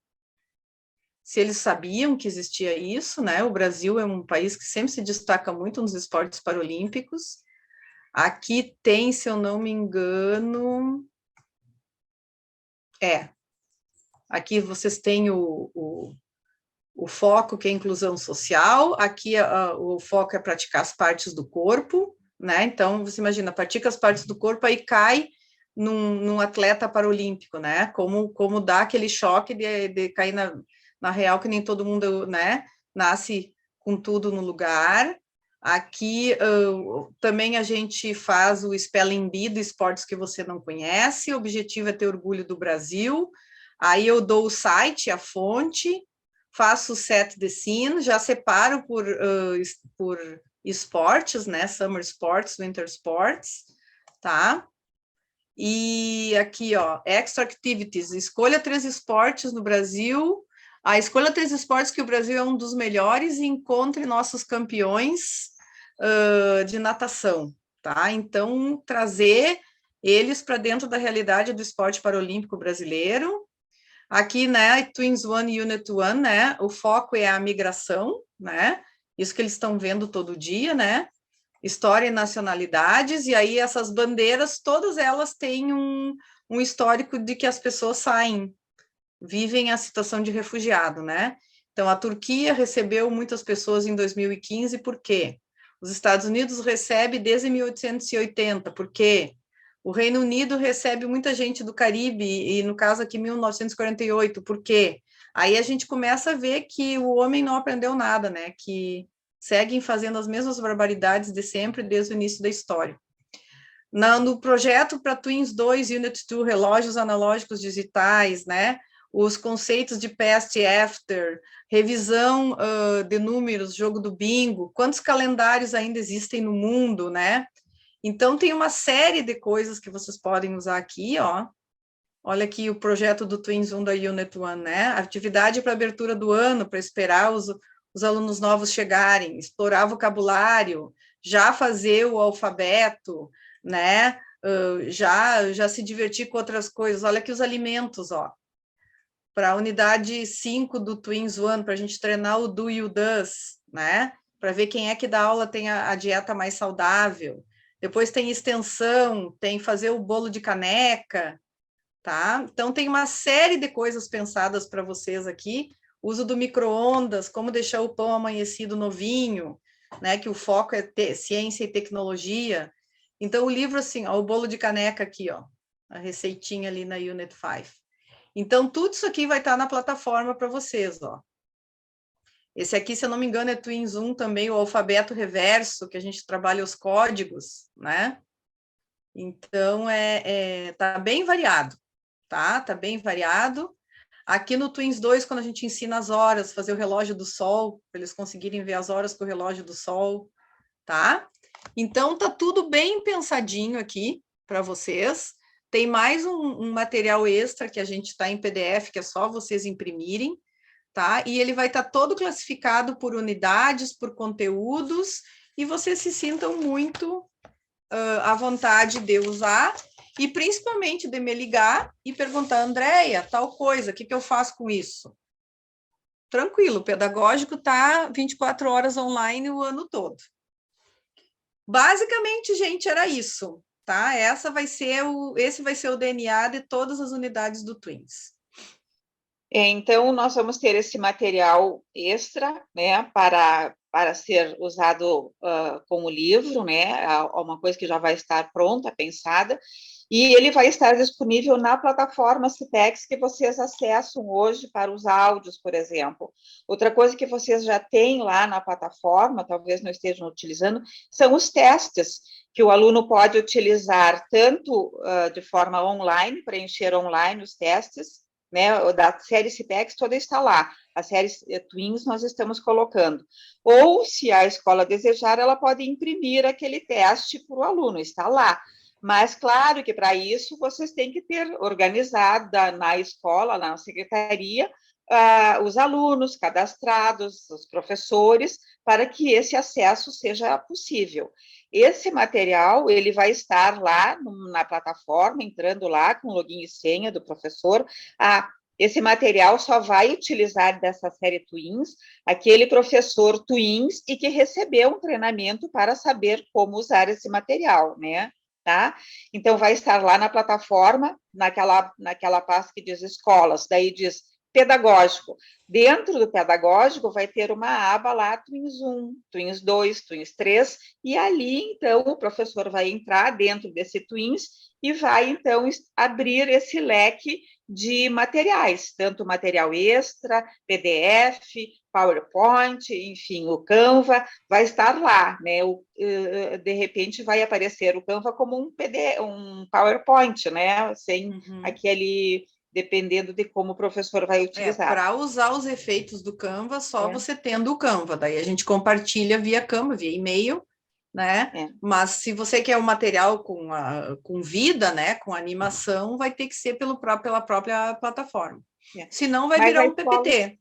Se eles sabiam que existia isso, né? O Brasil é um país que sempre se destaca muito nos esportes paralímpicos. Aqui tem, se eu não me engano... Aqui vocês têm o foco, que é a inclusão social. Aqui o foco é praticar as partes do corpo, né? Então, você imagina, pratica as partes do corpo, aí cai num atleta paralímpico, né? Como dá aquele choque de cair na real, que nem todo mundo, né, nasce com tudo no lugar. Aqui também a gente faz o Spelling Bee do esportes que você não conhece, o objetivo é ter orgulho do Brasil. Aí eu dou o site, a fonte, faço o set the scene, já separo por esportes, né, Summer Sports, Winter Sports, tá? E aqui, ó, Extra Activities, escolha 3 esportes no Brasil. Escolha 3 esportes que o Brasil é um dos melhores e encontre nossos campeões de natação, tá? Então, trazer eles para dentro da realidade do esporte paralímpico brasileiro. Aqui, né, Twins One, Unit One, né, o foco é a migração, né, isso que eles estão vendo todo dia, né, história e nacionalidades, e aí essas bandeiras, todas elas têm um histórico de que as pessoas saem, vivem a situação de refugiado, né? Então, a Turquia recebeu muitas pessoas em 2015, por quê? Os Estados Unidos recebe desde 1880, por quê? O Reino Unido recebe muita gente do Caribe, e no caso aqui, 1948, por quê? Aí a gente começa a ver que o homem não aprendeu nada, né? Que seguem fazendo as mesmas barbaridades de sempre, desde o início da história. No projeto para Twins 2, Unit 2, relógios analógicos digitais, né? Os conceitos de past e after, revisão de números, jogo do bingo, quantos calendários ainda existem no mundo, né? Então, tem uma série de coisas que vocês podem usar aqui, ó. Olha aqui o projeto do Twins 1 da Unit 1, né? Atividade para abertura do ano, para esperar os alunos novos chegarem, explorar vocabulário, já fazer o alfabeto, né? Já se divertir com outras coisas. Olha aqui os alimentos, ó. Para a unidade 5 do Twins 1, para a gente treinar o do e o does, né? Para ver quem é que da aula tem a dieta mais saudável. Depois tem extensão, tem fazer o bolo de caneca, tá? Então, tem uma série de coisas pensadas para vocês aqui. Uso do micro-ondas, como deixar o pão amanhecido novinho, né? Que o foco é ciência e tecnologia. Então, o livro, assim, ó, o bolo de caneca aqui, ó. A receitinha ali na Unit 5. Então, tudo isso aqui vai estar na plataforma para vocês, ó. Esse aqui, se eu não me engano, é Twins 1 também, o alfabeto reverso, que a gente trabalha os códigos, né? Então, tá bem variado, tá? Tá bem variado. Aqui no Twins 2, quando a gente ensina as horas, fazer o relógio do sol, para eles conseguirem ver as horas com o relógio do sol, tá? Então, tá tudo bem pensadinho aqui para vocês. Tem mais um material extra que a gente está em PDF, que é só vocês imprimirem, tá? E ele vai estar todo classificado por unidades, por conteúdos, e vocês se sintam muito à vontade de usar, e principalmente de me ligar e perguntar, Andréia, tal coisa, o que eu faço com isso? Tranquilo, o pedagógico está 24 horas online o ano todo. Basicamente, gente, era isso, tá? Esse vai ser o DNA de todas as unidades do Twins. Então, nós vamos ter esse material extra, né, para ser usado como livro, né, uma coisa que já vai estar pronta, pensada, e ele vai estar disponível na plataforma CIPEX que vocês acessam hoje para os áudios, por exemplo. Outra coisa que vocês já têm lá na plataforma, talvez não estejam utilizando, são os testes, que o aluno pode utilizar tanto de forma online, preencher online os testes, né, da série CIPEX toda está lá, a série Twins nós estamos colocando. Ou, se a escola desejar, ela pode imprimir aquele teste para o aluno, está lá. Mas, claro que para isso vocês têm que ter organizado na escola, na secretaria, os alunos cadastrados, os professores, para que esse acesso seja possível. Esse material, ele vai estar lá na plataforma, entrando lá com login e senha do professor. Esse material só vai utilizar dessa série Twins aquele professor Twins e que recebeu um treinamento para saber como usar esse material, né? Tá? Então, vai estar lá na plataforma, naquela pasta que diz escolas, daí diz pedagógico. Dentro do pedagógico vai ter uma aba lá, Twins 1, Twins 2, Twins 3, e ali, então, o professor vai entrar dentro desse Twins e vai, então, abrir esse leque de materiais, tanto material extra, PDF, PowerPoint, enfim, o Canva vai estar lá, né? De repente vai aparecer o Canva como um PDF, um PowerPoint, né? Sem aquele, dependendo de como o professor vai utilizar. Para usar os efeitos do Canva, só você tendo o Canva, daí a gente compartilha via Canva, via e-mail, né? Mas se você quer o material com vida, né, com animação, vai ter que ser pela própria plataforma. Senão vai virar um PPT.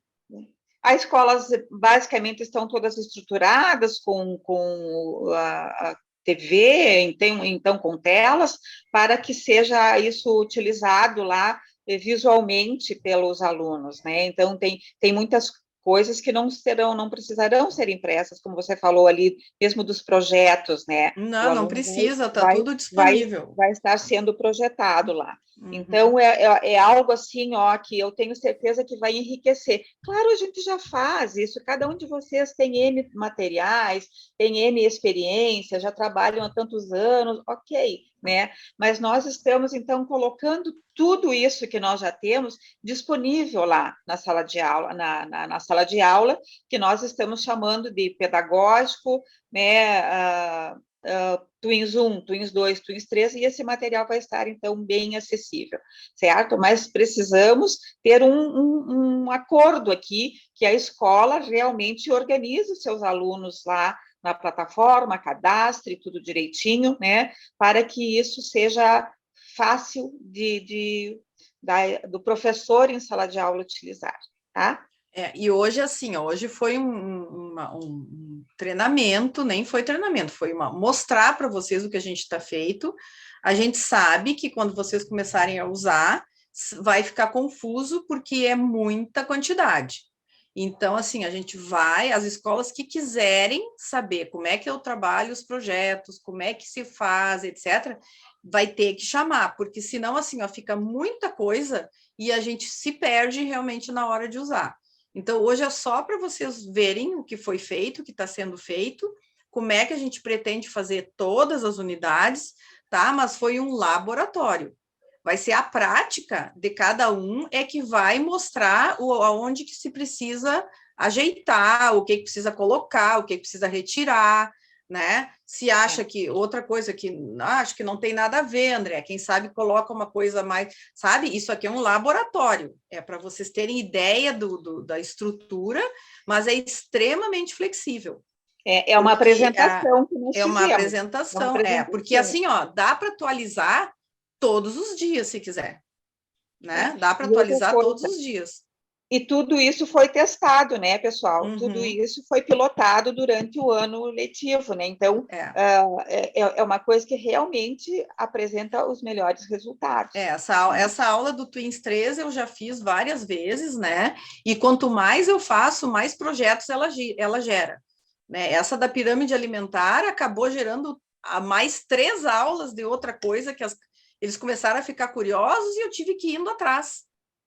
As escolas basicamente estão todas estruturadas com a TV, então com telas, para que seja isso utilizado lá visualmente pelos alunos, né? Então tem muitas coisas que não precisarão ser impressas, como você falou ali, mesmo dos projetos, né? Não precisa, está tudo disponível. Vai estar sendo projetado lá. Então, é algo assim, ó, que eu tenho certeza que vai enriquecer. Claro, a gente já faz isso, cada um de vocês tem N materiais, tem N experiência, já trabalham há tantos anos, ok, né? Mas nós estamos, então, colocando tudo isso que nós já temos disponível lá na sala de aula, na sala de aula, que nós estamos chamando de pedagógico, né? Twins 1, Twins 2, Twins 3, e esse material vai estar, então, bem acessível, certo? Mas precisamos ter um acordo aqui, que a escola realmente organize os seus alunos lá na plataforma, cadastre tudo direitinho, né? Para que isso seja fácil do professor em sala de aula utilizar, tá? E hoje, assim, hoje foi um treinamento, nem foi treinamento, foi mostrar para vocês o que a gente está feito. A gente sabe que quando vocês começarem a usar, vai ficar confuso, porque é muita quantidade. Então, assim, a gente as escolas que quiserem saber como é que eu trabalho os projetos, como é que se faz, etc., vai ter que chamar, porque senão, assim, ó, fica muita coisa e a gente se perde realmente na hora de usar. Então, hoje é só para vocês verem o que foi feito, o que está sendo feito, como é que a gente pretende fazer todas as unidades, tá? Mas foi um laboratório. Vai ser a prática de cada um que vai mostrar aonde que se precisa ajeitar, o que precisa colocar, o que precisa retirar, né? Se acha que outra coisa que acho que não tem nada a ver, André, quem sabe coloca uma coisa mais, sabe? Isso aqui é um laboratório, é para vocês terem ideia da estrutura, mas é extremamente flexível. É uma apresentação que nós fizemos. Uma apresentação, porque assim, ó, dá para atualizar todos os dias, se quiser, né? Dá para atualizar todos os dias. E tudo isso foi testado, né, pessoal? Tudo isso foi pilotado durante o ano letivo, né? Então, é uma coisa que realmente apresenta os melhores resultados. Essa aula do Twins 3 eu já fiz várias vezes, né? E quanto mais eu faço, mais projetos ela gera. Né? Essa da pirâmide alimentar acabou gerando mais 3 aulas de outra coisa que eles começaram a ficar curiosos e eu tive que ir indo atrás,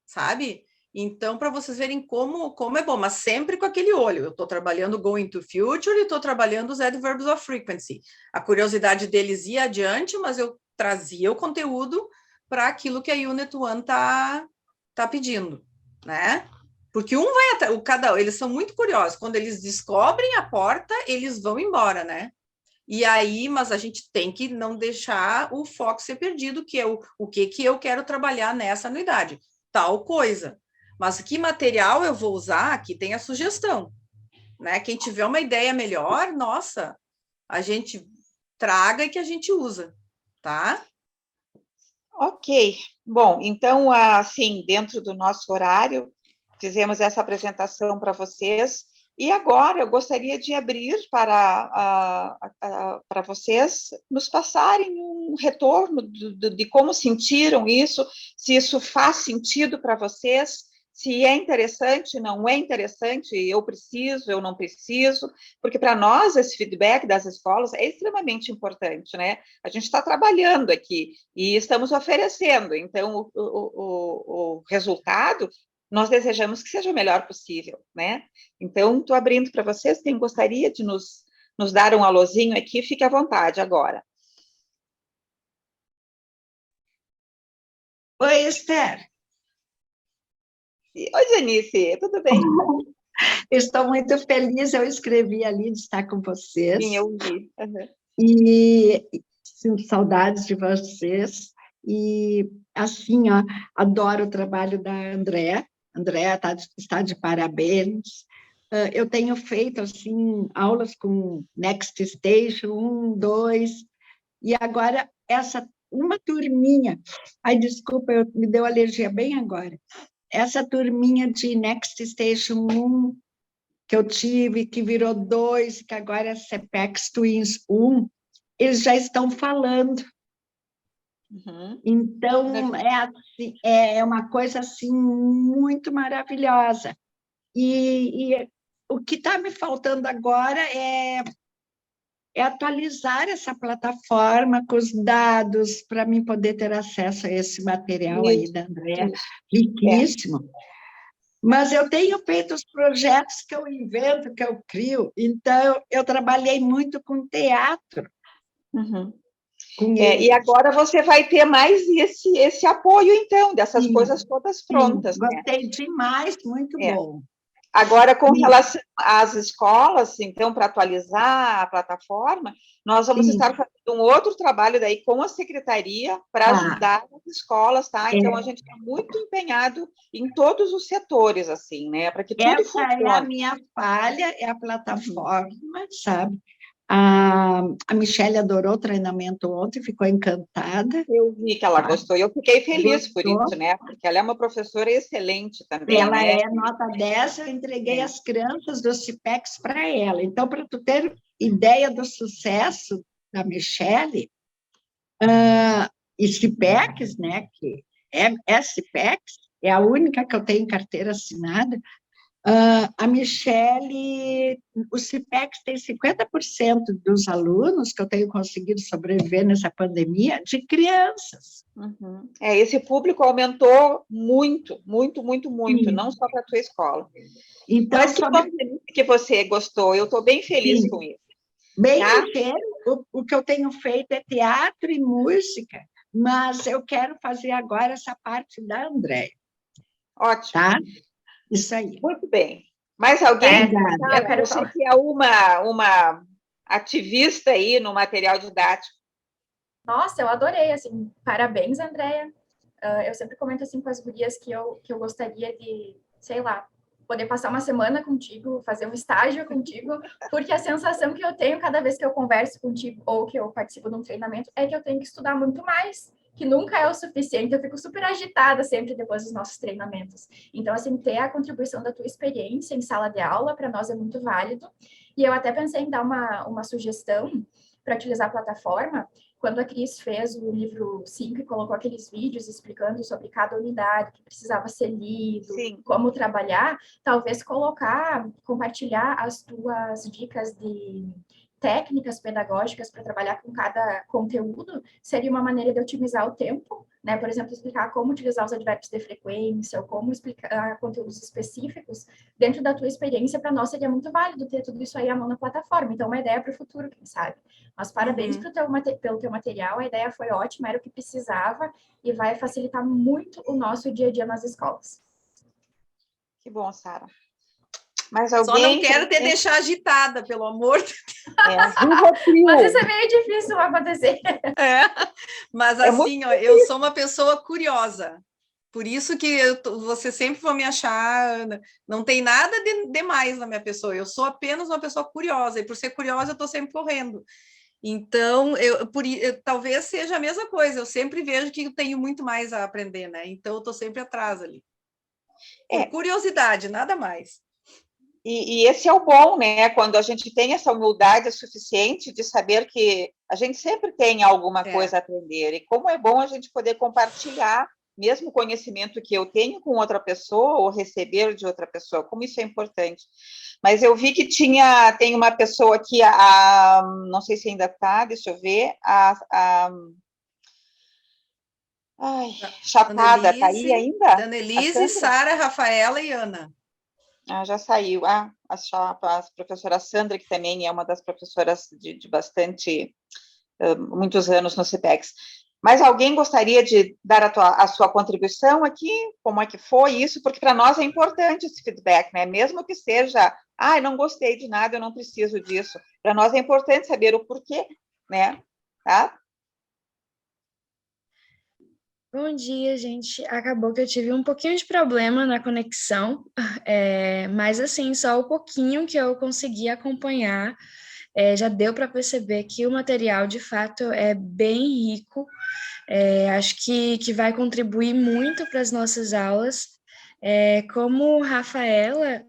sabe? Então, para vocês verem como é bom, mas sempre com aquele olho. Eu estou trabalhando Going to Future e estou trabalhando os Adverbs of Frequency. A curiosidade deles ia adiante, mas eu trazia o conteúdo para aquilo que a Unit 1 tá pedindo, né? Porque eles são muito curiosos. Quando eles descobrem a porta, eles vão embora, né? E aí, mas a gente tem que não deixar o foco ser perdido, que é o que eu quero trabalhar nessa anuidade. Tal coisa. Mas que material eu vou usar? Aqui tem a sugestão, né? Quem tiver uma ideia melhor, nossa, a gente traga e que a gente usa, tá? Ok. Bom, então, assim, dentro do nosso horário, fizemos essa apresentação para vocês. E agora eu gostaria de abrir para vocês nos passarem um retorno de como sentiram isso, se isso faz sentido para vocês, se é interessante, não é interessante, eu preciso, eu não preciso, porque para nós esse feedback das escolas é extremamente importante, né? A gente está trabalhando aqui e estamos oferecendo, então o resultado nós desejamos que seja o melhor possível, né? Então, estou abrindo para vocês, quem gostaria de nos dar um alôzinho aqui, fique à vontade agora. Oi, Esther. Oi, Janice, tudo bem? Estou muito feliz, eu escrevi ali de estar com vocês. Sim, eu vi. Uhum. E sinto saudades de vocês. E, assim, ó, adoro o trabalho da Andréa. Andréa está de parabéns. Eu tenho feito, assim, aulas com Next Station, 1, 2, e agora uma turminha. Ai, desculpa, me deu alergia bem agora. Essa turminha de Next Station 1 que eu tive, que virou 2, que agora é CPEX Twins 1, eles já estão falando. Uhum. Então, é uma coisa assim, muito maravilhosa. E o que está me faltando agora é atualizar essa plataforma com os dados para mim poder ter acesso a esse material aí da Andréa, riquíssimo. Mas eu tenho feito os projetos que eu invento, que eu crio, então eu trabalhei muito com teatro. Uhum. E agora você vai ter mais esse apoio, então, dessas coisas todas prontas. Gostei demais, muito bom. Agora, com relação às escolas, então, para atualizar a plataforma, nós vamos estar fazendo um outro trabalho daí com a secretaria para ajudar as escolas, tá? Então, a gente está muito empenhado em todos os setores, assim, né? Para que tudo funcione. Essa é a minha falha, é a plataforma, sabe? A Michelle adorou o treinamento ontem, ficou encantada. Eu vi que ela gostou, e eu fiquei feliz por isso, né? Porque ela é uma professora excelente também, ela né? é nota 10, eu entreguei as crianças do CIPEX para ela. Então, para tu ter ideia do sucesso da Michelle, e CIPEX, né, que é CIPEX, é a única que eu tenho em carteira assinada, a Michelle, o CIPEX tem 50% dos alunos que eu tenho conseguido sobreviver nessa pandemia de crianças. Uhum. Esse público aumentou muito, muito, muito, muito, não só para a tua escola. Então, mas que você gostou, eu estou bem feliz com isso. Bem inteiro, o que eu tenho feito é teatro e música, mas eu quero fazer agora essa parte da Andréa. Ótimo. Tá? Isso aí. Muito bem. Mais alguém? Você que é uma ativista aí no material didático. Nossa, eu adorei, assim, parabéns, Andréia. Eu sempre comento, assim, com as gurias que eu gostaria de, sei lá, poder passar uma semana contigo, fazer um estágio contigo, porque a sensação que eu tenho cada vez que eu converso contigo ou que eu participo de um treinamento é que eu tenho que estudar muito mais, que nunca é o suficiente. Eu fico super agitada sempre depois dos nossos treinamentos. Então, assim, ter a contribuição da tua experiência em sala de aula, para nós é muito válido. E eu até pensei em dar uma sugestão para utilizar a plataforma. Quando a Cris fez o livro 5 e colocou aqueles vídeos explicando sobre cada unidade que precisava ser lido, como trabalhar, talvez compartilhar as tuas dicas de técnicas pedagógicas para trabalhar com cada conteúdo, seria uma maneira de otimizar o tempo, né? Por exemplo, explicar como utilizar os advérbios de frequência, ou como explicar conteúdos específicos dentro da tua experiência. Para nós seria muito válido ter tudo isso aí à mão na plataforma. Então, uma ideia para o futuro, quem sabe. Mas parabéns pelo teu material, a ideia foi ótima, era o que precisava e vai facilitar muito o nosso dia a dia nas escolas. Que bom, Sara. Mas alguém... Só não quero te deixar agitada, pelo amor de Deus. Mas isso é meio difícil acontecer. Mas assim, ó, eu sou uma pessoa curiosa. Por isso que você sempre vai me achar... Não tem nada de demais na minha pessoa. Eu sou apenas uma pessoa curiosa. E por ser curiosa, eu estou sempre correndo. Então, talvez seja a mesma coisa. Eu sempre vejo que eu tenho muito mais a aprender, né? Então, eu estou sempre atrás ali. Por curiosidade, nada mais. E esse é o bom, né? Quando a gente tem essa humildade suficiente de saber que a gente sempre tem alguma coisa a aprender. E como é bom a gente poder compartilhar mesmo o conhecimento que eu tenho com outra pessoa ou receber de outra pessoa, como isso é importante. Mas eu vi que tem uma pessoa aqui, não sei se ainda está, deixa eu ver, Ai, chapada, tá aí ainda? Danelise, Sara, Rafaela e Ana. Já saiu. A professora Sandra, que também é uma das professoras de bastante, muitos anos no CIPEX. Mas alguém gostaria de dar a sua contribuição aqui? Como é que foi isso? Porque para nós é importante esse feedback, né? Mesmo que seja, não gostei de nada, eu não preciso disso. Para nós é importante saber o porquê, né? Tá? Bom dia, gente. Acabou que eu tive um pouquinho de problema na conexão, mas assim, só o pouquinho que eu consegui acompanhar, já deu para perceber que o material de fato é bem rico. Acho que vai contribuir muito para as nossas aulas. Como Rafaela.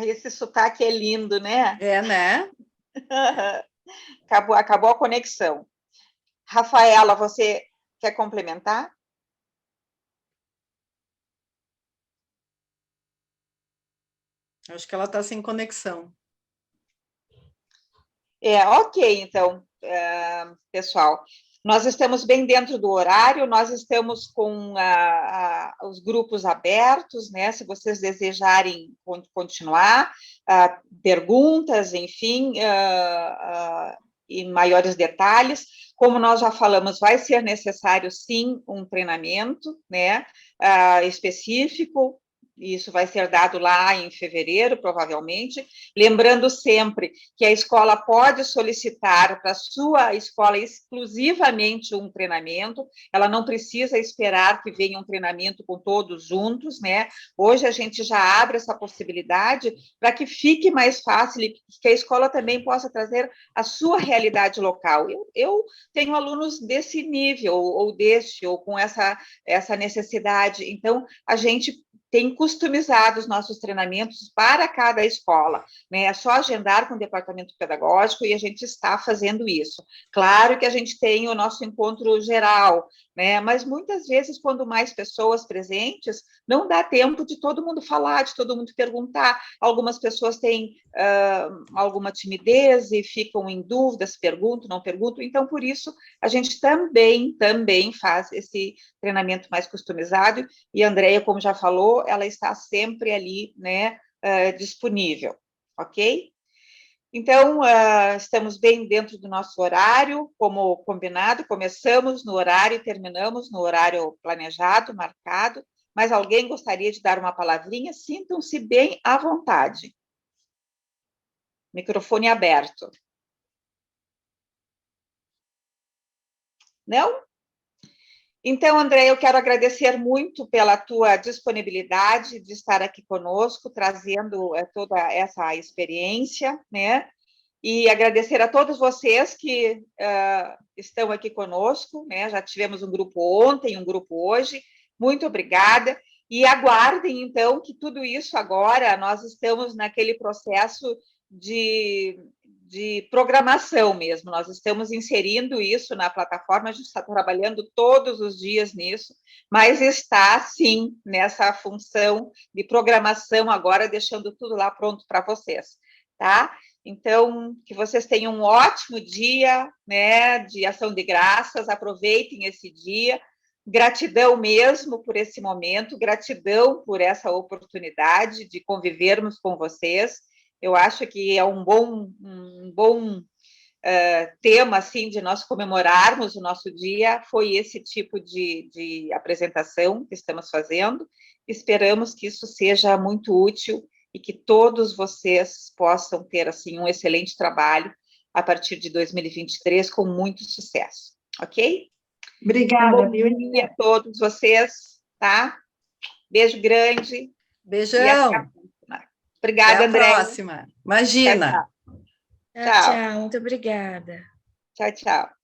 Esse sotaque é lindo, né? Né? Acabou a conexão. Rafaela, você quer complementar? Acho que ela está sem conexão. Ok, então, pessoal, nós estamos bem dentro do horário, nós estamos com os grupos abertos, né? Se vocês desejarem continuar, perguntas, enfim, em maiores detalhes. Como nós já falamos, vai ser necessário, sim, um treinamento, né, específico. Isso vai ser dado lá em fevereiro, provavelmente. Lembrando sempre que a escola pode solicitar para a sua escola exclusivamente um treinamento, ela não precisa esperar que venha um treinamento com todos juntos, né? Hoje a gente já abre essa possibilidade para que fique mais fácil e que a escola também possa trazer a sua realidade local. Eu tenho alunos desse nível, ou com essa necessidade, então a gente tem customizado os nossos treinamentos para cada escola, né? É só agendar com o departamento pedagógico e a gente está fazendo isso. Claro que a gente tem o nosso encontro geral, né? Mas muitas vezes, quando mais pessoas presentes, não dá tempo de todo mundo falar, de todo mundo perguntar. Algumas pessoas têm alguma timidez e ficam em dúvida se perguntam, não perguntam. Então, por isso, a gente também faz esse treinamento mais customizado, e a Andrea, como já falou, ela está sempre ali, né, disponível, ok? Então, estamos bem dentro do nosso horário, como combinado, começamos no horário e terminamos no horário planejado, marcado, mas alguém gostaria de dar uma palavrinha? Sintam-se bem à vontade. Microfone aberto. Não? Então, André, eu quero agradecer muito pela tua disponibilidade de estar aqui conosco, trazendo toda essa experiência, né? E agradecer a todos vocês que estão aqui conosco, né? Já tivemos um grupo ontem, um grupo hoje. Muito obrigada. E aguardem, então, que tudo isso agora, nós estamos naquele processo de programação mesmo, nós estamos inserindo isso na plataforma, a gente está trabalhando todos os dias nisso, mas está, sim, nessa função de programação agora, deixando tudo lá pronto para vocês, tá? Então, que vocês tenham um ótimo dia, né, de ação de graças, aproveitem esse dia, gratidão mesmo por esse momento, gratidão por essa oportunidade de convivermos com vocês. Eu acho que é um bom tema, assim, de nós comemorarmos o nosso dia, foi esse tipo de apresentação que estamos fazendo. Esperamos que isso seja muito útil e que todos vocês possam ter, assim, um excelente trabalho a partir de 2023, com muito sucesso, ok? Obrigada, bom dia a todos vocês, tá? Beijo grande. Beijão. Obrigada, André. Até a próxima. Imagina. Tchau, tchau. Muito obrigada. Tchau, tchau.